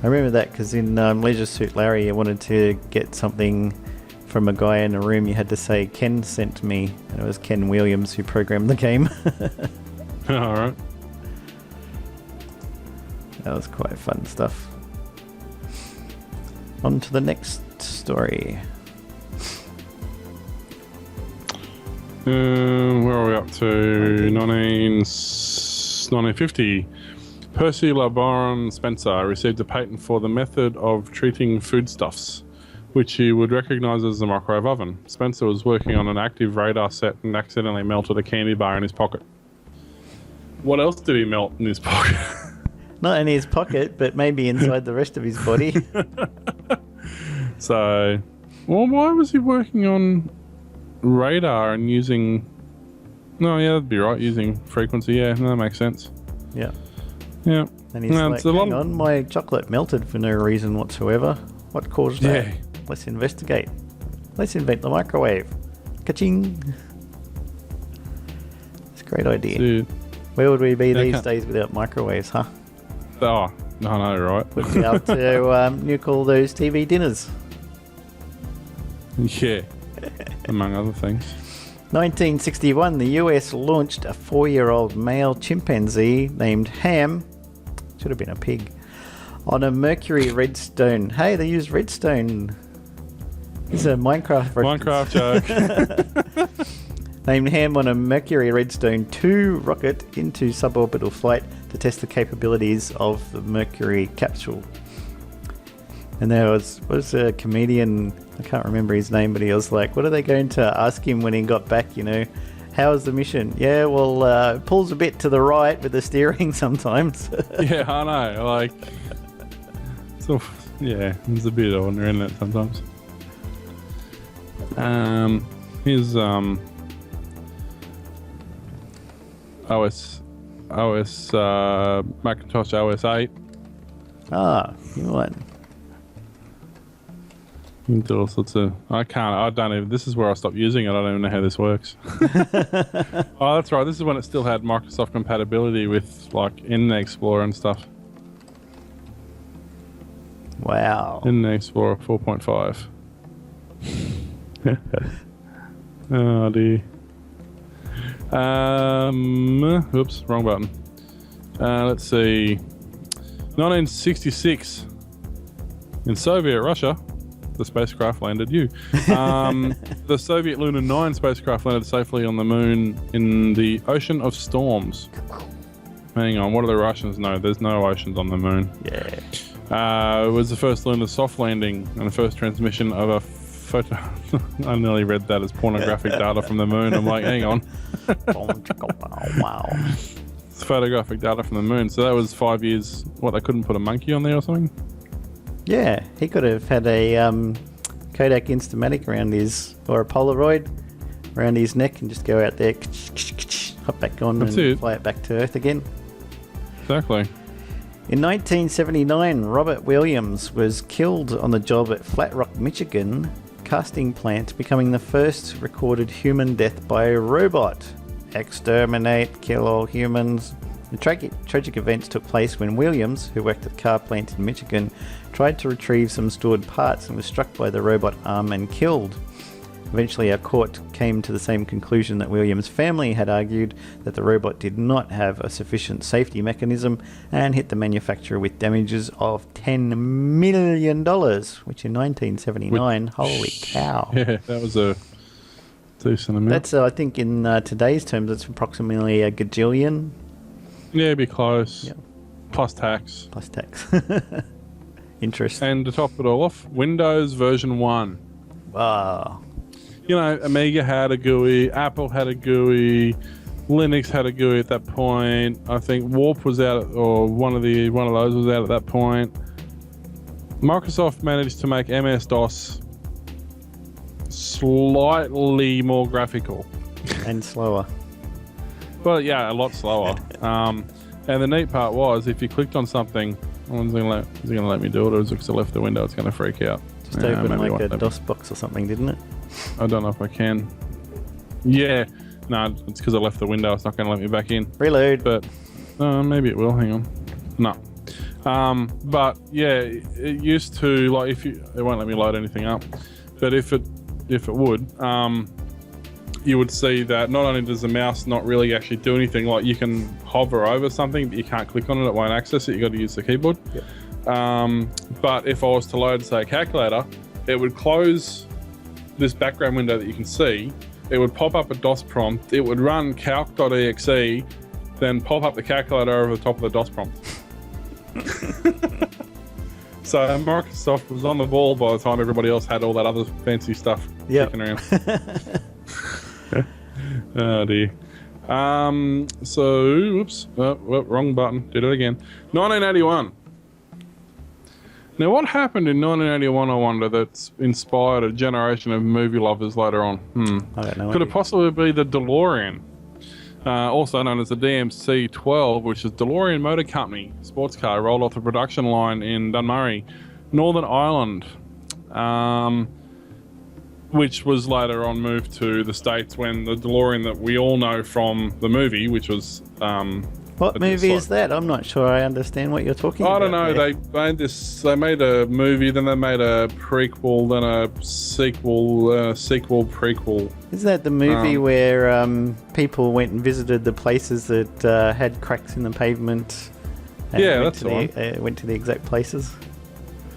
A: I remember that because in Leisure Suit Larry, you wanted to get something from a guy in a room, you had to say, Ken sent me, and it was Ken Williams who programmed the game.
B: Alright.
A: That was quite fun stuff. On to the next story.
B: Where are we up to? 1950. Percy LeBaron Spencer received a patent for the method of treating foodstuffs, which he would recognize as the microwave oven. Spencer was working on an active radar set and accidentally melted a candy bar in his pocket. What else did he melt in his pocket?
A: Not in his pocket, but maybe inside the rest of his body.
B: So, well, why was he working on radar and using... No, yeah, that'd be right, using frequency. Yeah, no, that makes sense.
A: Yeah.
B: Yeah.
A: And he's like, hang on, my chocolate melted for no reason whatsoever. What caused that?
B: Yeah.
A: Let's investigate. Let's invent the microwave. Ka-ching. It's a great idea.
B: Dude.
A: Where would we be these days without microwaves, huh?
B: Oh, no, no, right.
A: We'd be able to nuke all those TV dinners.
B: Yeah, among other things.
A: 1961, the US launched a 4-year-old male chimpanzee named Ham, should have been a pig, on a Mercury-Redstone. Hey, they used redstone. It's a Minecraft
B: joke.
A: Named Ham on a Mercury-Redstone 2 rocket into suborbital flight to test the capabilities of the Mercury capsule. And there was a comedian, I can't remember his name, but he was like, what are they going to ask him when he got back, you know? How was the mission? Yeah, well, it pulls a bit to the right with the steering sometimes.
B: Yeah, I know. Like, so, yeah, it's a bit on the internet sometimes. Here's Macintosh OS 8.
A: Ah, you know what?
B: You can do all sorts of... I don't even... This is where I stopped using it. I don't even know how this works. Oh, that's right. This is when it still had Microsoft compatibility with, like, Internet Explorer and stuff.
A: Wow.
B: Internet Explorer 4.5. Oh, dear. Oops, wrong button. Let's see. 1966. In Soviet Russia... the spacecraft landed the Soviet Luna 9 spacecraft landed safely on the moon in the Ocean of Storms. Hang on, what do the Russians know? There's no oceans on the moon.
A: Yeah.
B: It was the first lunar soft landing and the first transmission of a photo. I nearly read that as pornographic data from the moon. I'm like, hang on.
A: Wow.
B: It's photographic data from the moon. So that was 5 years. What, they couldn't put a monkey on there or something?
A: Yeah, he could have had a Kodak Instamatic around his, or a Polaroid around his neck and just go out there, hop back on fly it back to Earth again.
B: Exactly.
A: In 1979, Robert Williams was killed on the job at Flat Rock, Michigan casting plant, becoming the first recorded human death by a robot. Exterminate, kill all humans. The tragic events took place when Williams, who worked at the car plant in Michigan, tried to retrieve some stored parts and was struck by the robot arm and killed. Eventually, our court came to the same conclusion that Williams' family had argued that the robot did not have a sufficient safety mechanism and hit the manufacturer with damages of $10 million, which in 1979, holy cow.
B: Yeah, that was a decent amount.
A: That's, I think, in today's terms, it's approximately a gajillion.
B: Yeah, it'd be close.
A: Yep.
B: Plus tax.
A: Plus tax. Interest.
B: And to top it all off, Windows version 1.
A: Wow.
B: You know, Amiga had a GUI, Apple had a GUI, Linux had a GUI at that point. I think Warp was out, or one of those was out at that point. Microsoft managed to make MS-DOS slightly more graphical.
A: And slower.
B: Well, yeah, a lot slower. And the neat part was, if you clicked on something, is it going to let me do it, or is it because I left the window, it's going to freak out?
A: Just open like a DOS box or something, didn't it?
B: I don't know if I can. Yeah. No, it's because I left the window. It's not going to let me back in.
A: Reload.
B: But maybe it will. Hang on. No. But yeah, it used to, like, it won't let me load anything up. But if it would, you would see that not only does the mouse not really actually do anything, like you can hover over something, but you can't click on it won't access it. You got to use the keyboard.
A: Yep.
B: But if I was to load, say, a calculator, it would close this background window that you can see. It would pop up a DOS prompt. It would run calc.exe, then pop up the calculator over the top of the DOS prompt. So Microsoft was on the ball by the time everybody else had all that other fancy stuff kicking around. Oh dear. Oops, wrong button. Did it again. 1981. Now, what happened in 1981, I wonder, that's inspired a generation of movie lovers later on?
A: I don't know.
B: Could it possibly be the DeLorean? Also known as the DMC-12, which is DeLorean Motor Company sports car, rolled off the production line in Dunmurry, Northern Ireland, which was later on moved to the States when the DeLorean that we all know from the movie, which was...
A: what movie is that? I'm not sure I understand what you're talking about.
B: I don't know.
A: There.
B: They made this. They made a movie, then they made a prequel, then a sequel, prequel.
A: Is that the movie where people went and visited the places that had cracks in the pavement?
B: Yeah, that's the one.
A: Went to the exact places.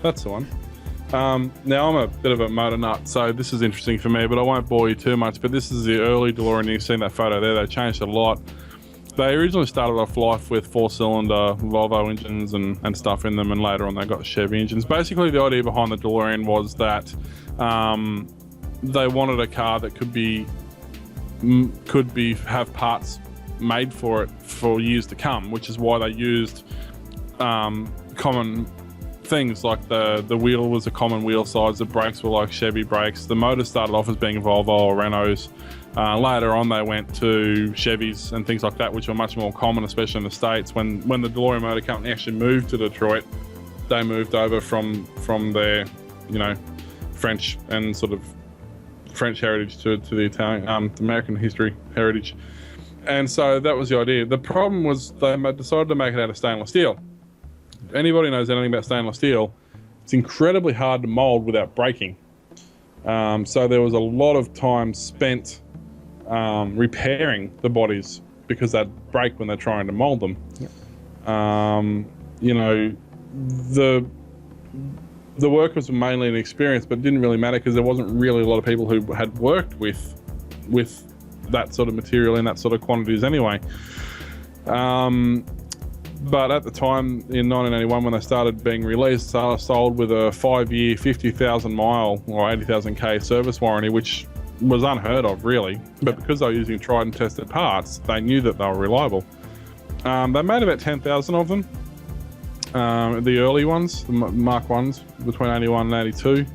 B: That's the one. Now, I'm a bit of a motor nut, so this is interesting for me, but I won't bore you too much. But this is the early DeLorean. You've seen that photo there. They changed a lot. They originally started off life with 4-cylinder Volvo engines and stuff in them, and later on they got Chevy engines. Basically, the idea behind the DeLorean was that they wanted a car that could have parts made for it for years to come, which is why they used common things like the wheel was a common wheel size, the brakes were like Chevy brakes, the motor started off as being Volvo or Renault's. Later on, they went to Chevys and things like that, which were much more common, especially in the States. When the DeLorean Motor Company actually moved to Detroit, they moved over from their, French and sort of French heritage to the Italian, American history heritage. And so that was the idea. The problem was they decided to make it out of stainless steel. If anybody knows anything about stainless steel, it's incredibly hard to mold without breaking. So there was a lot of time spent repairing the bodies because they'd break when they're trying to mold them.
A: Yep.
B: The workers were mainly inexperienced, but it didn't really matter because there wasn't really a lot of people who had worked with that sort of material in that sort of quantities anyway. But at the time in 1981, when they started being released, they were sold with a 5-year, 50,000 mile or 80,000 K service warranty, which was unheard of, really. But because they were using tried and tested parts, they knew that they were reliable. They made about 10,000 of them. The early ones, the Mark 1s, between 81 and 82.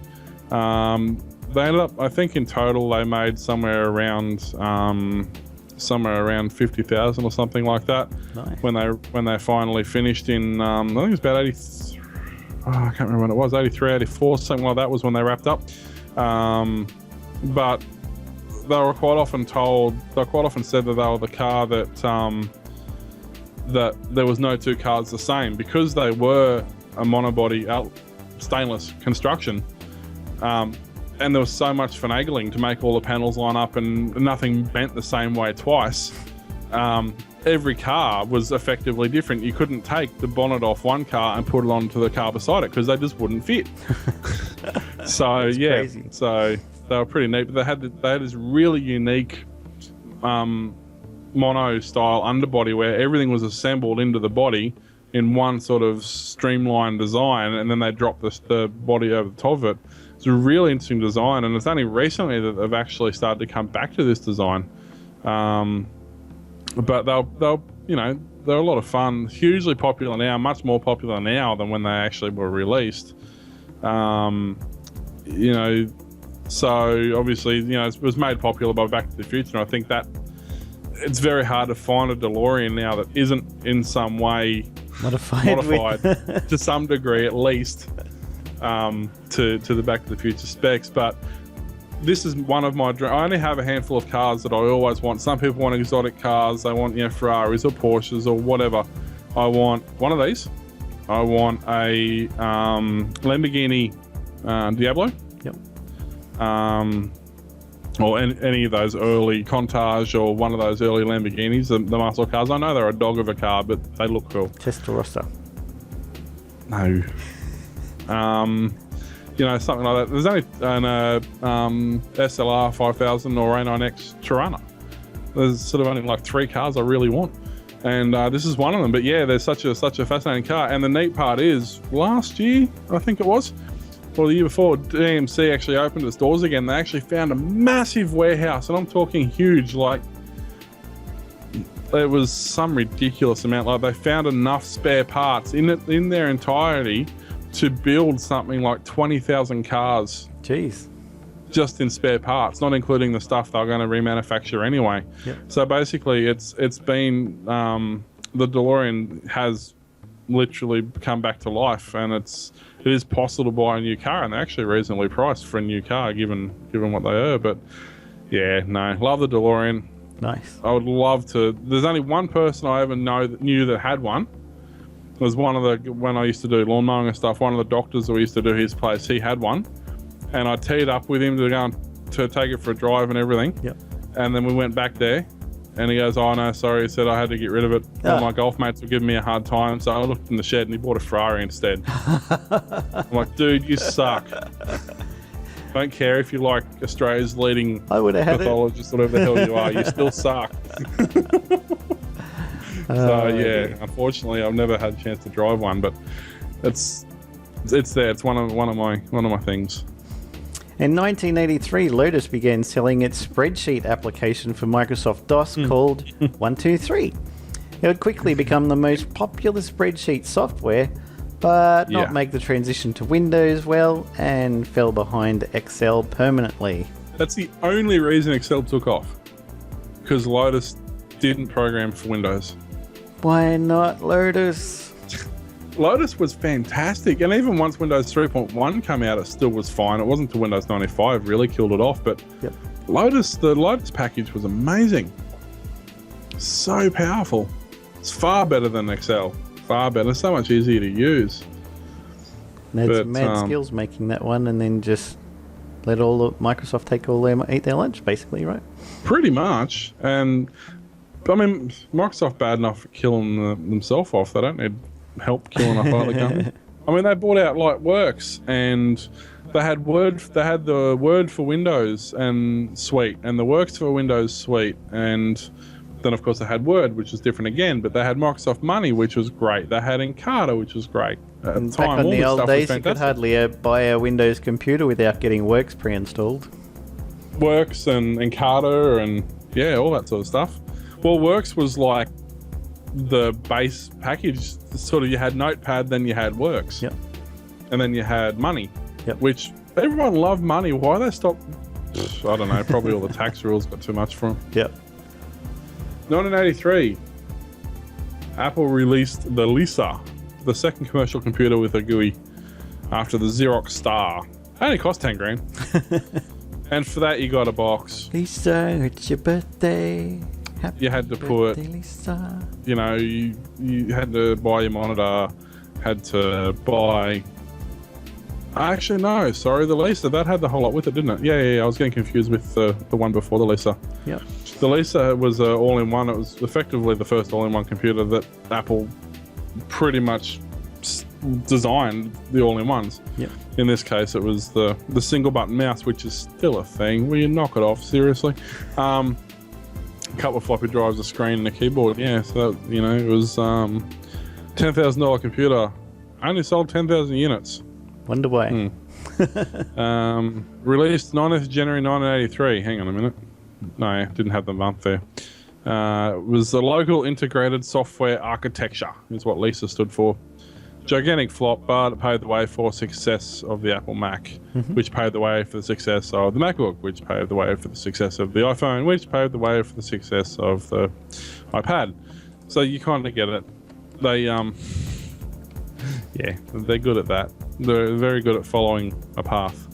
B: They ended up, I think in total, they made somewhere around 50,000 or something like that.
A: Nice.
B: When they finally finished in, I think it was about 80, I can't remember when it was, 83, 84, something like that was when they wrapped up. But they were quite often said that they were the car that there was no two cars the same, because they were a monobody stainless construction. And there was so much finagling to make all the panels line up and nothing bent the same way twice. Every car was effectively different. You couldn't take the bonnet off one car and put it onto the car beside it because they just wouldn't fit. So yeah, crazy. So they were pretty neat. But they had this really unique mono style underbody where everything was assembled into the body in one sort of streamlined design, and then they dropped the body over the top of it. It's a really interesting design, and it's only recently that they've actually started to come back to this design. But they're a lot of fun, hugely popular now, much more popular now than when they actually were released. So obviously, it was made popular by Back to the Future, and I think that it's very hard to find a DeLorean now that isn't in some way modified to some degree at least. To the Back to the Future specs, but this is one of my dreams. I only have a handful of cars that I always want. Some people want exotic cars. They want Ferraris or Porsches or whatever. I want one of these. I want a Lamborghini Diablo.
A: Yep.
B: Or any of those early Countach or one of those early Lamborghinis, the muscle cars. I know they're a dog of a car, but they look cool.
A: Testarossa.
B: No. Something like that. There's only an SLR 5000 or A9X Tirana. There's sort of only like 3 cars I really want, and this is one of them. But yeah, there's such a fascinating car. And the neat part is, last year I think it was, or the year before, DMC actually opened its doors again. They actually found a massive warehouse, and I'm talking huge, like it was some ridiculous amount. Like they found enough spare parts in their entirety to build something like 20,000 cars.
A: Jeez.
B: Just in spare parts, not including the stuff they're going to remanufacture anyway.
A: Yep.
B: So basically, it's been the DeLorean has literally come back to life, and it is possible to buy a new car, and they're actually reasonably priced for a new car given what they are. But yeah, no, love the DeLorean.
A: Nice.
B: I would love to. There's only one person I ever knew that had one. It was when I used to do lawn mowing and stuff. One of the doctors that we used to do his place, he had one. And I teed up with him to go to take it for a drive and everything.
A: Yep.
B: And then we went back there, and he goes, "Oh no, sorry." He said I had to get rid of it. All my golf mates were giving me a hard time, so I looked in the shed and he bought a Ferrari instead. I'm like, dude, you suck. Don't care if you like Australia's leading pathologist, whatever the hell you are. You still suck. So yeah, unfortunately, I've never had a chance to drive one, but it's there. It's one of my things.
A: In 1983, Lotus began selling its spreadsheet application for Microsoft DOS called 123. It would quickly become the most popular spreadsheet software, but not make the transition to Windows well, and fell behind Excel permanently.
B: That's the only reason Excel took off, because Lotus didn't program for Windows.
A: Why not Lotus?
B: Lotus was fantastic, and even once Windows 3.1 came out, it still was fine. It wasn't until Windows 95 really killed it off, but
A: the
B: Lotus package was amazing. So powerful. It's far better than Excel. Far better. So much easier to use.
A: They had some mad skills making that one, and then just let Microsoft eat their lunch, basically, right?
B: Pretty much. And I mean, Microsoft bad enough for killing themselves off. They don't need help killing off other companies. I mean, they bought out like Works, and they had the Word for Windows and Suite, and the Works for Windows Suite, and then of course they had Word, which was different again. But they had Microsoft Money, which was great. They had Encarta, which was great. At the time,
A: back on the old days, you could hardly buy a Windows computer without getting Works pre-installed.
B: Works and Encarta and all that sort of stuff. Well, Works was like the base package. Sort of, you had Notepad, then you had Works, and then you had Money, which everyone loved Money. Why they stopped? I don't know. Probably all the tax rules got too much for them. 1983, Apple released the Lisa, the second commercial computer with a GUI, after the Xerox Star. It only cost 10 grand, and for that you got a box.
A: Lisa, it's your birthday. Happy
B: you had to put,
A: Lisa.
B: You know, you had to buy your monitor, had to buy. Actually, no, sorry, the Lisa, that had the whole lot with it, didn't it? Yeah, I was getting confused with the one before the Lisa.
A: Yeah.
B: The Lisa was all-in-one. It was effectively the first all-in-one computer that Apple pretty much designed, the all-in-ones.
A: Yeah.
B: In this case, it was the single-button mouse, which is still a thing. Will you knock it off, seriously? A couple of floppy drives, a screen, and a keyboard. Yeah, so that, it was $10,000 computer. Only sold 10,000 units.
A: Wonder why.
B: Released 9th January 1983. Hang on a minute. No, didn't have the month there. It was the Local Integrated Software Architecture, is what LISA stood for. Gigantic flop, but it paved the way for success of the Apple Mac, which paved the way for the success of the MacBook, which paved the way for the success of the iPhone, which paved the way for the success of the iPad. So you kind of get it. They, they're good at that. They're very good at following a path.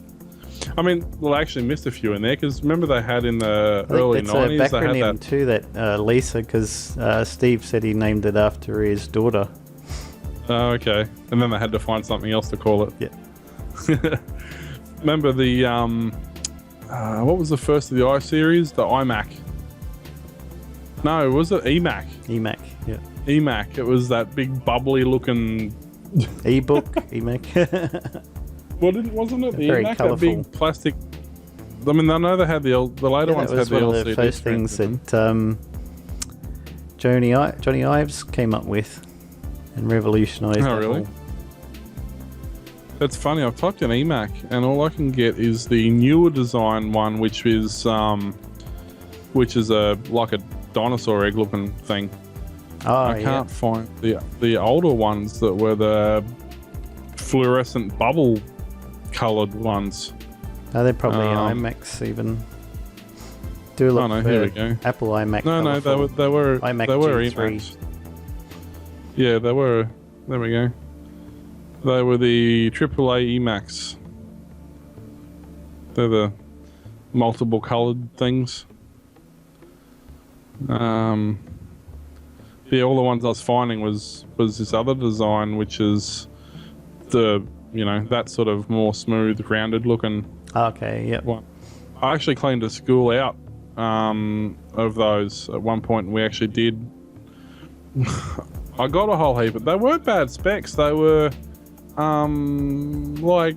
B: I mean, well, I actually missed a few in there, because remember they had in the early 90s,
A: that's a
B: they had
A: backronym too, that Lisa, because Steve said he named it after his daughter.
B: Oh, okay. And then they had to find something else to call it.
A: Yeah.
B: Remember the, what was the first of the iSeries? The iMac. No, was it eMac?
A: eMac, yeah.
B: eMac. It was that big bubbly looking...
A: eBook, eMac.
B: Wasn't it the
A: very
B: eMac?
A: colourful.
B: That big plastic... I mean, I know they had the later ones had the LCD.
A: That was one of the first things that Johnny Ives came up with and revolutionised.
B: Oh, really? That's funny. I've typed in eMac, and all I can get is the newer design one, which is like a dinosaur egg looking thing.
A: Oh,
B: I can't find the older ones that were the fluorescent bubble coloured ones.
A: No, they're probably iMacs even. Do look for
B: here we go.
A: Apple iMac.
B: No, they were
A: iMac
B: they were
A: G3.
B: Emacs. Yeah, they were. There we go. They were the AAA Emacs. They're the multiple coloured things. All the ones I was finding was this other design, which is that sort of more smooth, rounded looking.
A: Okay, yep.
B: one. I actually cleaned a school out of those at one point. We actually did. I got a whole heap, but they weren't bad specs. They were like 1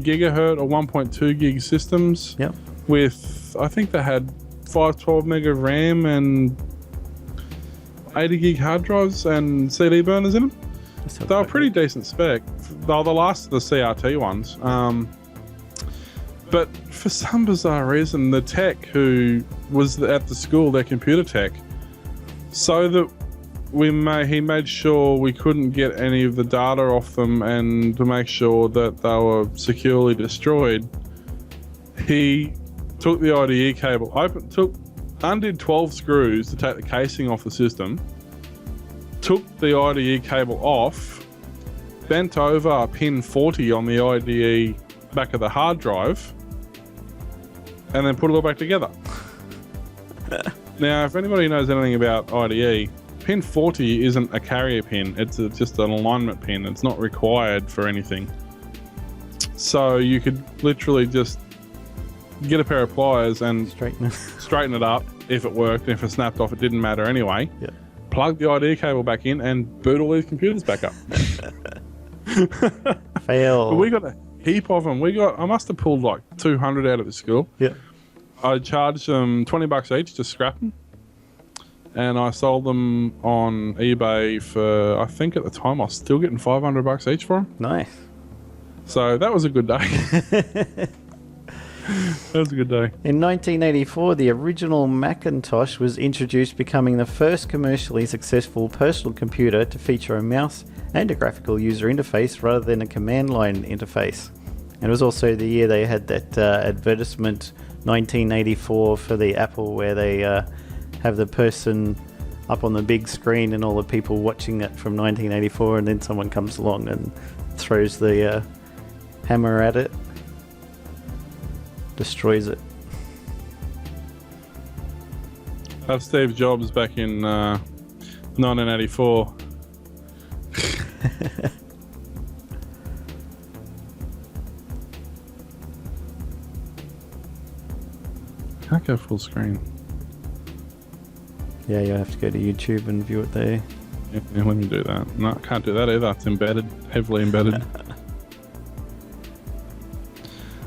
B: gigahertz or 1.2 gig systems.
A: Yep.
B: With, I think they had 512 meg of RAM and 80 gig hard drives and CD burners in them. They were pretty decent spec. They were the last of the CRT ones. But for some bizarre reason, the tech who was at the school, their computer tech, so that he made sure we couldn't get any of the data off them, and to make sure that they were securely destroyed, he took the IDE cable, undid 12 screws to take the casing off the system, took the IDE cable off, bent over pin 40 on the IDE back of the hard drive, and then put it all back together. Now, if anybody knows anything about IDE, pin 40 isn't a carrier pin. It's just an alignment pin. It's not required for anything. So you could literally just get a pair of pliers and straighten it up if it worked. And if it snapped off, it didn't matter anyway.
A: Yeah.
B: Plug the IDE cable back in and boot all these computers back up.
A: Fail.
B: But we got a heap of them. I must have pulled like 200 out of the school.
A: Yeah.
B: I charged them $20 each to scrap them. And I sold them on eBay for, I think at the time I was still getting $500 each for them.
A: Nice.
B: So that was a good day. That was a good day.
A: In 1984, the original Macintosh was introduced, becoming the first commercially successful personal computer to feature a mouse and a graphical user interface rather than a command line interface. And it was also the year they had that advertisement, 1984, for the Apple, where they have the person up on the big screen and all the people watching it from 1984, and then someone comes along and throws the hammer at it, destroys it.
B: That's Steve Jobs back in 1984. Can't go full screen.
A: Yeah, you have to go to YouTube and view it there.
B: Yeah, let me do that. No, I can't do that either. It's embedded, heavily embedded.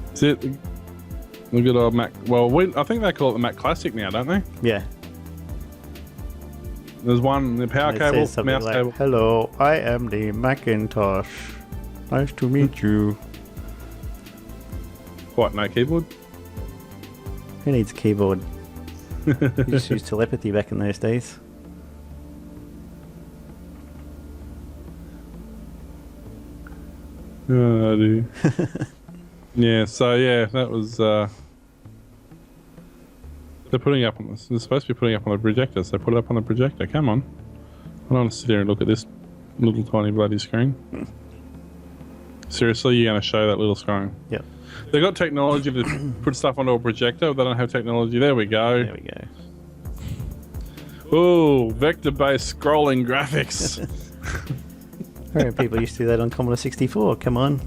B: That's it. Look at our Mac. Well, I think they call it the Mac Classic now, don't they?
A: Yeah.
B: There's one, the power cable, mouse
A: like,
B: cable.
A: Hello, I am the Macintosh. Nice to meet you.
B: What, no keyboard?
A: Who needs a keyboard? You just used telepathy back in those days.
B: Oh, dude. Yeah, so yeah, that was. They're putting up on this. They're supposed to be putting up on the projector, so put it up on the projector. Come on. I don't want to sit here and look at this little tiny bloody screen. Seriously, you're going to show that little screen?
A: Yep.
B: They've got technology to put stuff onto a projector. They don't have technology. There we go.
A: There we go.
B: Oh, vector-based scrolling graphics.
A: I remember people used to do that on Commodore 64. Come on.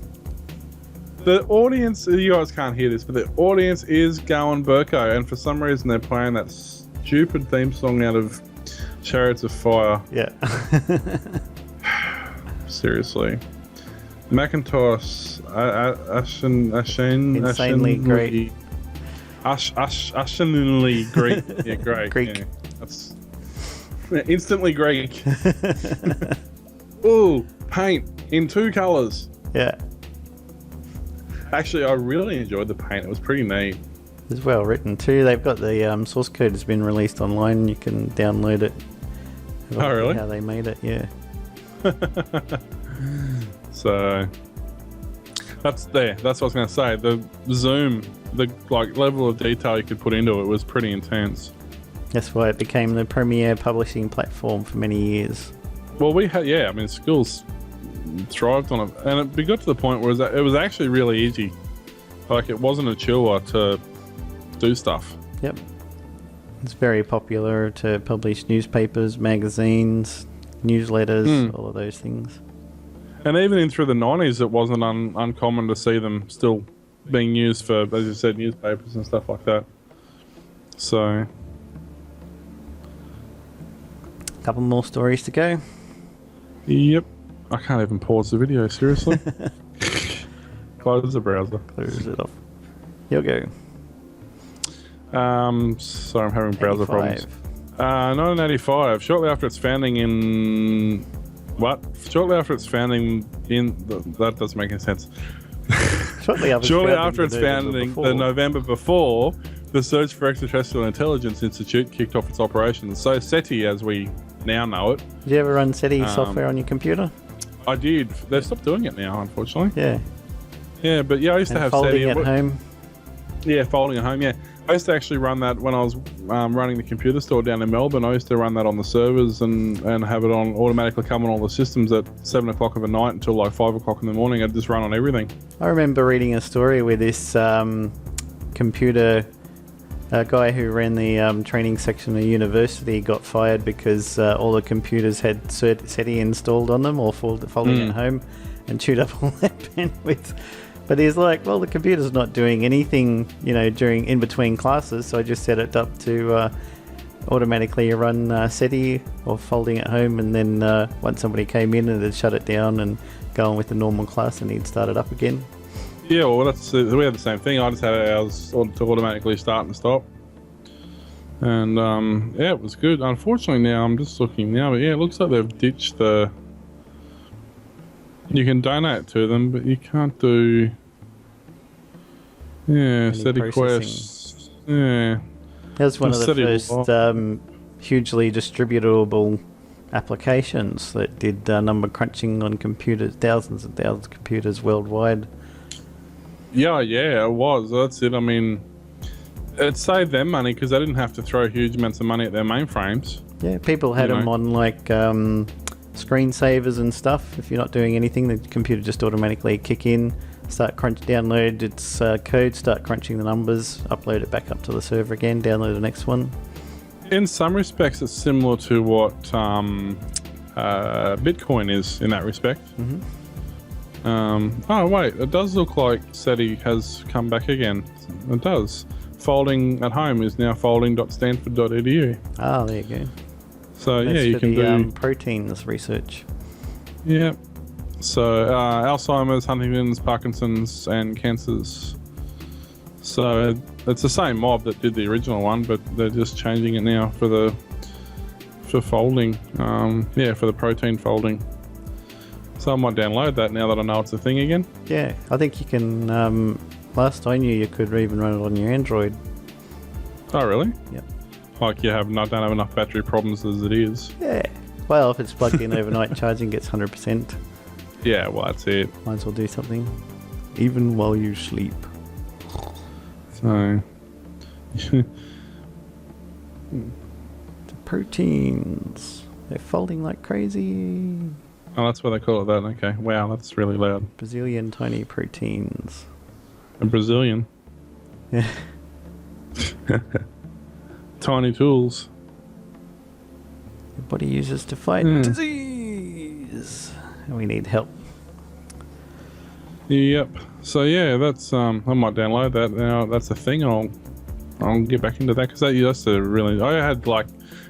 B: The audience, you guys can't hear this, but the audience is going Burko, and for some reason they're playing that stupid theme song out of Chariots of Fire.
A: Yeah.
B: Seriously. Macintosh,
A: Insanely great.
B: Asheningly Greek. Yeah, great.
A: Greek.
B: Yeah. That's instantly Greek. Ooh, paint in 2 colors.
A: Yeah.
B: Actually, I really enjoyed the paint. It was pretty neat.
A: It's well written too. They've got the source code has been released online. You can download it.
B: Oh, really?
A: How they made it, yeah.
B: So that's what I was going to say. The zoom, the level of detail you could put into it was pretty intense.
A: That's why it became the premier publishing platform for many years.
B: Well, we had, I mean, schools thrived on it, and it got to the point where it was actually really easy. Like, it wasn't a chore to do stuff.
A: Yep. It's very popular to publish newspapers, magazines, newsletters, all of those things.
B: And even in through the 90s, it wasn't uncommon to see them still being used for, as you said, newspapers and stuff like that. So,
A: a couple more stories to go.
B: Yep. I can't even pause the video, seriously. Close the browser.
A: Close it off. You'll go.
B: Sorry, I'm having browser problems. 1985. Shortly after its founding in... What? Shortly after its founding in... That doesn't make any sense.
A: Shortly after its founding,
B: the November before, the Search for Extraterrestrial Intelligence Institute kicked off its operations. So SETI, as we now know it.
A: Did you ever run SETI software on your computer?
B: I did. They've stopped doing it now, unfortunately.
A: Yeah.
B: Yeah, but I used to have
A: folding
B: SETI
A: at home.
B: Yeah, folding at home. Yeah, I used to actually run that when I was running the computer store down in Melbourne. I used to run that on the servers and have it on automatically come on all the systems at 7 o'clock of the night until like 5 o'clock in the morning. I'd just run on everything.
A: I remember reading a story where this computer guy who ran the training section of university got fired because all the computers had SETI installed on them or folding at home and chewed up all that bandwidth. But he's like, well, the computer's not doing anything, during in between classes, so I just set it up to automatically run SETI or folding at home, and then once somebody came in, it'd shut it down and go on with the normal class, and he'd start it up again. Yeah,
B: well, we had the same thing. I just had ours to automatically start and stop. And, it was good. Unfortunately, now, I'm just looking now, but it looks like they've ditched the... You can donate to them, but you can't do... SETI quests. Yeah.
A: That was one of the first hugely distributable applications that did number crunching on computers, thousands and thousands of computers worldwide.
B: Yeah, it was. That's it. I mean, it saved them money because they didn't have to throw huge amounts of money at their mainframes.
A: Yeah, people had them on like screensavers and stuff. If you're not doing anything, the computer just automatically kick in, download its code, start crunching the numbers, upload it back up to the server again, download the next one.
B: In some respects, it's similar to what Bitcoin is in that respect. Oh wait, it does look like SETI has come back again. It does. Folding at home is now folding.stanford.edu.
A: Ah, there you go.
B: So
A: that's
B: you can do
A: proteins research.
B: Yeah. So Alzheimer's, Huntington's, Parkinson's, and cancers. So it's the same mob that did the original one, but they're just changing it now for folding. For the protein folding. So I might download that now that I know it's a thing again.
A: Yeah, I think you can. Last I knew, you could even run it on your Android.
B: Oh, really?
A: Yep.
B: Like don't have enough battery problems as it is.
A: Yeah. Well, if it's plugged in overnight, charging gets 100%.
B: Yeah, well, that's it.
A: Might as well do something, even while you sleep.
B: So,
A: the proteins, they're folding like crazy.
B: Oh, that's why they call it that. Okay. Wow, that's really loud.
A: Brazilian tiny proteins.
B: A Brazilian.
A: Yeah.
B: Tiny tools.
A: Your body uses to fight disease. And we need help.
B: Yep. So yeah, that's I might download that now. That's a thing. I'll get back into that because that used to really. I had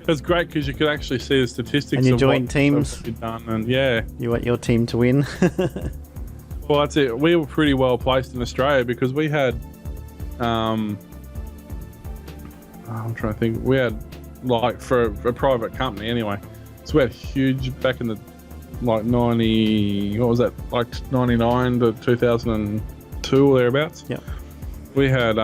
B: it's great because you could actually see the statistics.
A: And you join teams.
B: You've done, and yeah.
A: You want your team to win.
B: Well, that's it. We were pretty well placed in Australia because we had. I'm trying to think. We had for a private company anyway. So we had huge back in the 90. What was that? 99 to 2002 or thereabouts.
A: Yeah.
B: We had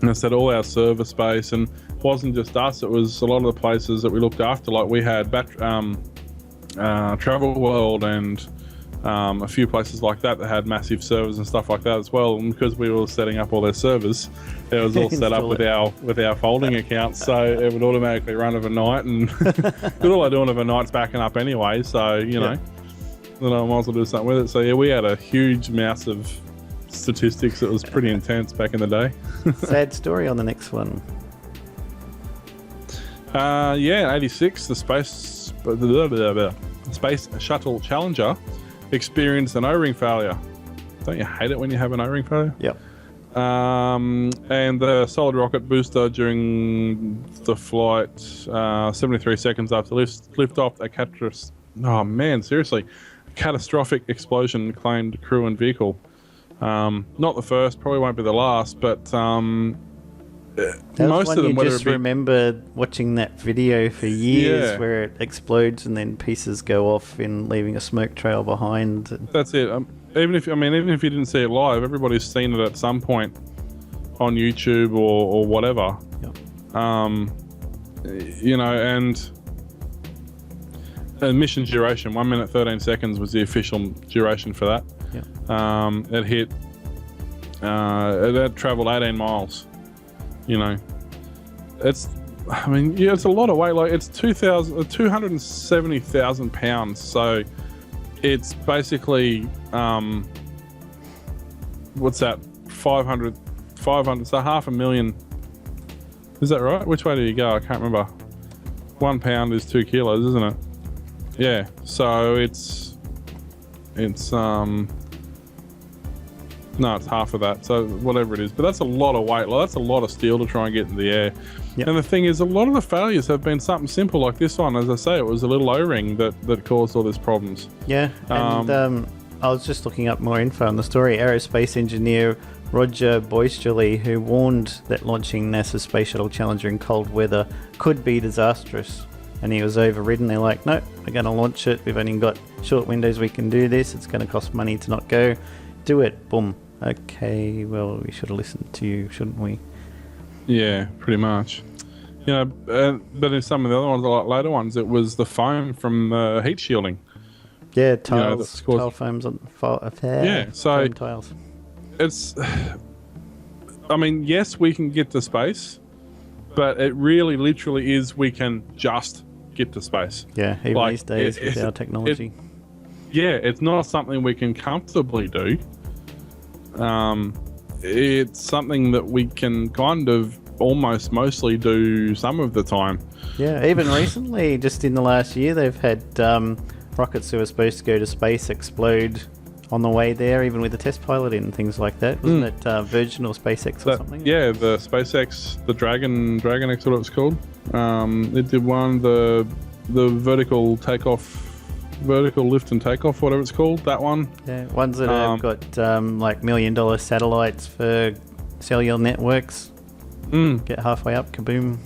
B: And I said all our server space, and it wasn't just us, it was a lot of the places that we looked after. Like we had Travel World and a few places like that had massive servers and stuff like that as well. And because we were setting up all their servers, it was all set up with our folding accounts, so it would automatically run overnight. And all I do on overnight's backing up anyway, so you know, then I might as well do something with it. So yeah, we had a huge mouse of statistics. It was pretty intense back in the day.
A: Sad story on the next one.
B: Yeah, 86, the Space Shuttle Challenger experienced an O-ring failure. Don't you hate it when you have an O-ring failure?
A: Yep.
B: And the solid rocket booster during the flight, 73 seconds after liftoff, a catastrophic explosion claimed crew and vehicle. Not the first, probably won't be the last, but most of them.
A: You just remember watching that video for years, where it explodes and then pieces go off in leaving a smoke trail behind.
B: That's it. Even if you didn't see it live, everybody's seen it at some point on YouTube or whatever.
A: Yep.
B: You know, and mission duration 1 minute 13 seconds was the official duration for that.
A: Yep.
B: It hit. It had travelled 18 miles. You know, it's a lot of weight. Like it's 270,000 pounds. So it's basically what's that? 500. So 500,000. Is that right? Which way do you go? I can't remember. 1 pound is 2 kilos, isn't it? Yeah. So it's no, it's half of that, so whatever it is. But that's a lot of weight. Like, that's a lot of steel to try and get in the air.
A: Yep.
B: And the thing is, a lot of the failures have been something simple like this one. As I say, it was a little O-ring that caused all these problems.
A: Yeah, and I was just looking up more info on the story. Aerospace engineer Roger Boisterly, who warned that launching NASA's Space Shuttle Challenger in cold weather could be disastrous. And he was overridden. They're like, no, we're going to launch it. We've only got short windows we can do this. It's going to cost money to not go. Do it. Boom. Okay, well, we should have listened to you, shouldn't we? Yeah,
B: pretty much. You know, but in some of the other ones, like later ones, it was the foam from heat shielding.
A: Yeah, tiles, tile foams on so foam tiles.
B: It's, I mean, yes, we can get to space, but it really, literally is we can just get to space.
A: Yeah, even these days with our technology.
B: It's not something we can comfortably do. It's something that we can kind of almost mostly do some of the time.
A: Yeah, even recently, just in the last year, they've had rockets who are supposed to go to space explode on the way there, even with the test pilot in and things like that. Wasn't it Virgin or SpaceX or something?
B: Yeah, the SpaceX, the Dragon X, what it was called. It did one, the vertical lift and takeoff, whatever it's called, that one.
A: Yeah, ones that have got like $1 million satellites for cellular networks. Get halfway up, kaboom.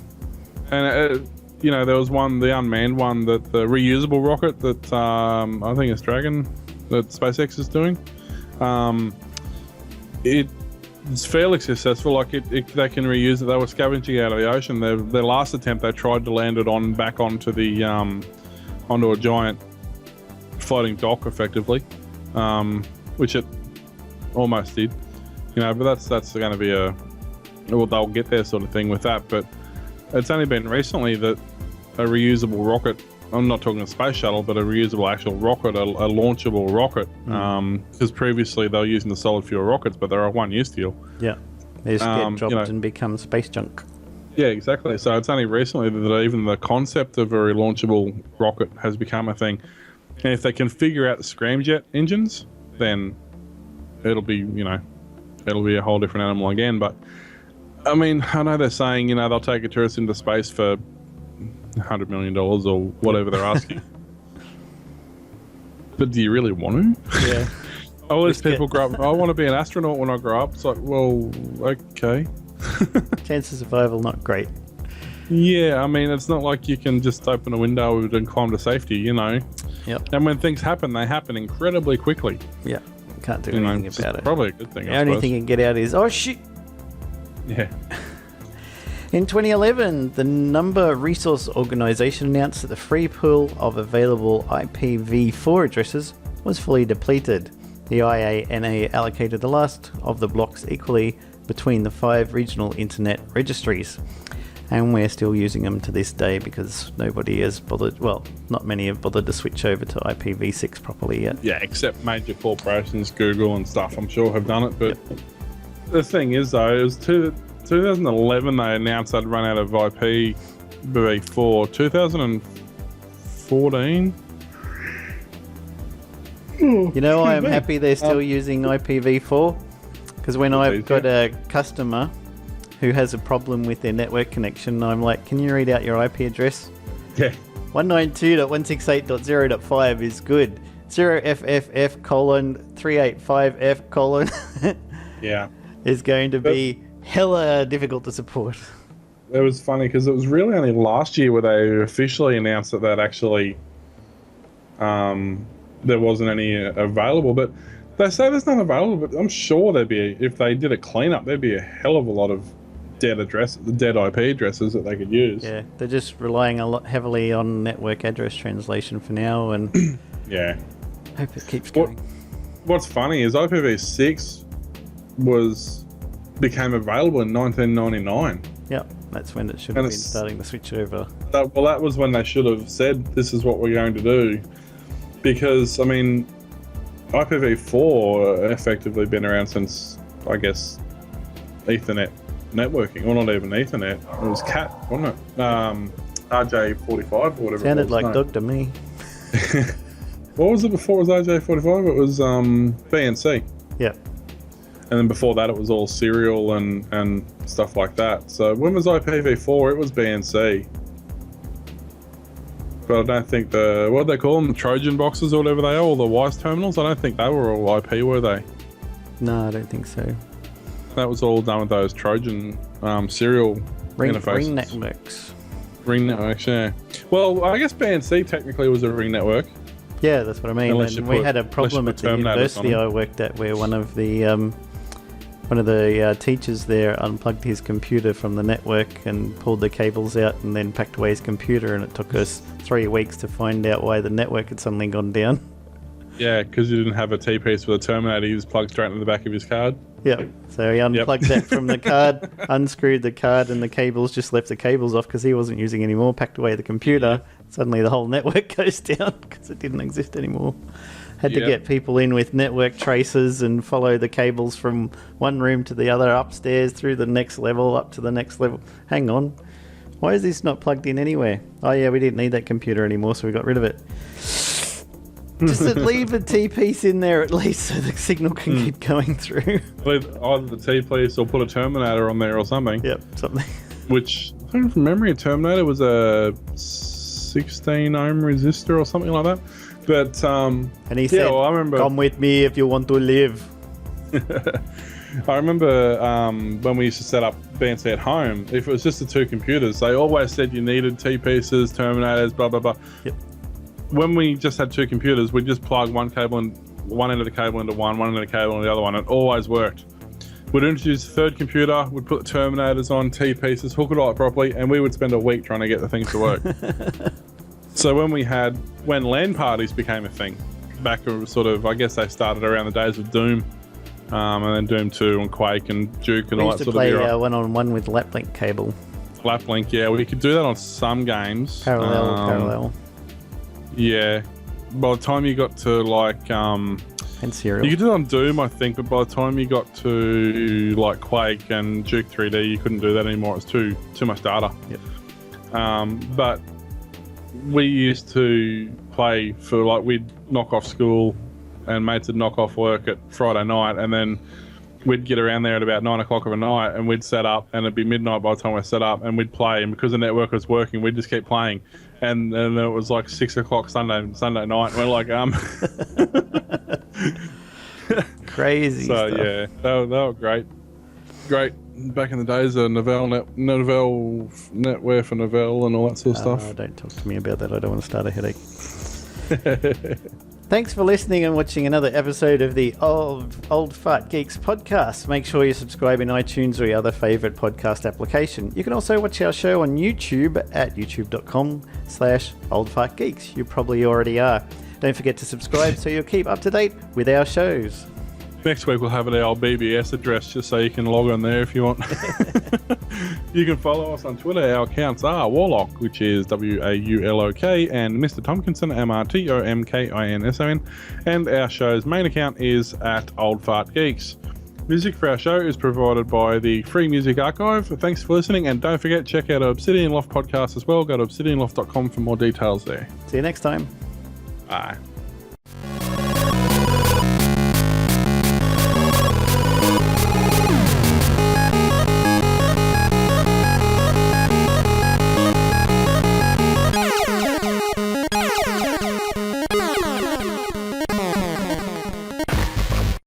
B: And you know, there was one, the unmanned one, that the reusable rocket that I think it's Dragon, that SpaceX is doing. It's fairly successful. Like they can reuse it. They were scavenging out of the ocean. Their last attempt, they tried to land it back onto the onto a giant floating dock, effectively, which it almost did. You know, but that's going to be they'll get there sort of thing with that. But it's only been recently that a reusable rocket, I'm not talking a space shuttle, but a reusable actual rocket, a launchable rocket, because previously they were using the solid fuel rockets, but they're a one-use deal.
A: Yeah, they just get dropped and become space junk.
B: Yeah, exactly. So it's only recently that even the concept of a relaunchable rocket has become a thing. And if they can figure out the scramjet engines, then it'll be a whole different animal again. But I mean, I know they're saying, they'll take a tourist into space for $100 million or whatever they're asking. But do you really want to?
A: Yeah.
B: All these people grow up, I want to be an astronaut when I grow up. It's like, well, okay.
A: Chance of survival, not great.
B: Yeah, I mean, it's not like you can just open a window and climb to safety,
A: Yep.
B: And when things happen, they happen incredibly quickly.
A: Yeah. Can't do anything about it.
B: Probably a good thing.
A: The only thing you can get out is, oh shit.
B: Yeah.
A: In 2011, the Number Resource Organization announced that the free pool of available IPv4 addresses was fully depleted. The IANA allocated the last of the blocks equally between the 5 regional internet registries. And we're still using them to this day because nobody has bothered, well, not many have bothered to switch over to IPv6 properly yet.
B: Yeah, except major corporations, Google and stuff, I'm sure have done it. But the thing is, though, it was 2011 they announced they'd run out of IPv4. 2014?
A: You know, I'm happy they're still using IPv4 because when I've got a customer who has a problem with their network connection, I'm like, can you read out your IP address?
B: Yeah.
A: 192.168.0.5 is good. 0FFF:385F:...
B: Yeah.
A: is going to be hella difficult to support.
B: It was funny because it was really only last year where they officially announced that that actually there wasn't any available. But they say there's none available. But I'm sure there'd be, if they did a cleanup, there'd be a hell of a lot of dead IP addresses that they could use.
A: Yeah, they're just relying a lot heavily on network address translation for now, and
B: yeah,
A: hope it keeps going.
B: What's funny is IPv6 became available in 1999.
A: Yep, that's when it should have been starting to switch over.
B: That was when they should have said, this is what we're going to do. Because, I mean, IPv4 effectively been around since, I guess, Ethernet networking. Well, not even Ethernet. It was CAT, wasn't it? RJ45 or whatever.
A: Sounded like Doug to me.
B: What was it before it was RJ45? It was BNC.
A: Yeah.
B: And then before that, it was all serial and stuff like that. So when was IPv4? It was BNC. But I don't think what do they call them? The Trojan boxes or whatever they are, all the WISE terminals. I don't think they were all IP, were they?
A: No, I don't think so.
B: That was all done with those Trojan serial interfaces.
A: Ring networks.
B: Ring networks, yeah. Well, I guess BNC technically was a ring network.
A: Yeah, that's what I mean. And we had a problem at the university I worked at where one of the teachers there unplugged his computer from the network and pulled the cables out and then packed away his computer, and it took us 3 weeks to find out why the network had suddenly gone down.
B: Yeah, because you didn't have a T-piece with a terminator. He was plugged straight into the back of his card.
A: Yep. So he unplugged that from the card, unscrewed the card, and the cables, just left the cables off because he wasn't using any more, packed away the computer. Suddenly the whole network goes down because it didn't exist anymore. Had to get people in with network tracers and follow the cables from one room to the other, upstairs, through the next level, up to the next level. Hang on. Why is this not plugged in anywhere? Oh yeah, we didn't need that computer anymore, so we got rid of it. Just leave the T-piece in there at least so the signal can keep going through.
B: Either the T-piece or put a terminator on there or something.
A: Yep, something.
B: Which, I think from memory, a terminator was a 16 ohm resistor or something like that. But and
A: he said, I remember, come with me if you want to live.
B: I remember when we used to set up BNC at home, if it was just the 2 computers, they always said you needed T-pieces, terminators, blah, blah, blah.
A: Yep.
B: When we just had 2 computers, we'd just plug one end of the cable into one end of the cable into the other one. It always worked. We'd introduce a 3rd computer, we'd put the terminators on, T-pieces, hook it all up properly, and we would spend a week trying to get the things to work. So when LAN parties became a thing, back sort of, I guess they started around the days of Doom, and then Doom 2 and Quake and Duke and all that sort of era.
A: We used to play one-on-one with Laplink cable.
B: Laplink, yeah, we could do that on some games.
A: Parallel.
B: Yeah. By the time you got to like
A: and serial.
B: You could do it on Doom, I think, but by the time you got to like Quake and Duke 3D, you couldn't do that anymore. It was too much data.
A: Yep.
B: But we used to play for, like, we'd knock off school and mates would knock off work at Friday night, and then we'd get around there at about 9 o'clock of a night and we'd set up, and it'd be midnight by the time we set up, and we'd play, and because the network was working, we'd just keep playing. And then it was like 6 o'clock Sunday night, and we're like,
A: crazy
B: so
A: stuff.
B: Yeah, they were great back in the days of Novell netware for Novell and all that sort of stuff.
A: Don't talk to me about that. I don't want to start a headache. Thanks for listening and watching another episode of the Old Fart Geeks podcast. Make sure you subscribe in iTunes or your other favourite podcast application. You can also watch our show on YouTube at youtube.com/oldfartgeeks. You probably already are. Don't forget to subscribe so you'll keep up to date with our shows.
B: Next week we'll have our BBS address just so you can log on there if you want. You can follow us on Twitter. Our accounts are Warlock, which is WAULOK, and Mr. Tomkinson, MRTOMKINSON. And our show's main account is at Old Fart Geeks. Music for our show is provided by the Free Music Archive. Thanks for listening, and don't forget, check out our Obsidian Loft podcast as well. Go to obsidianloft.com for more details there.
A: See you next time.
B: Bye.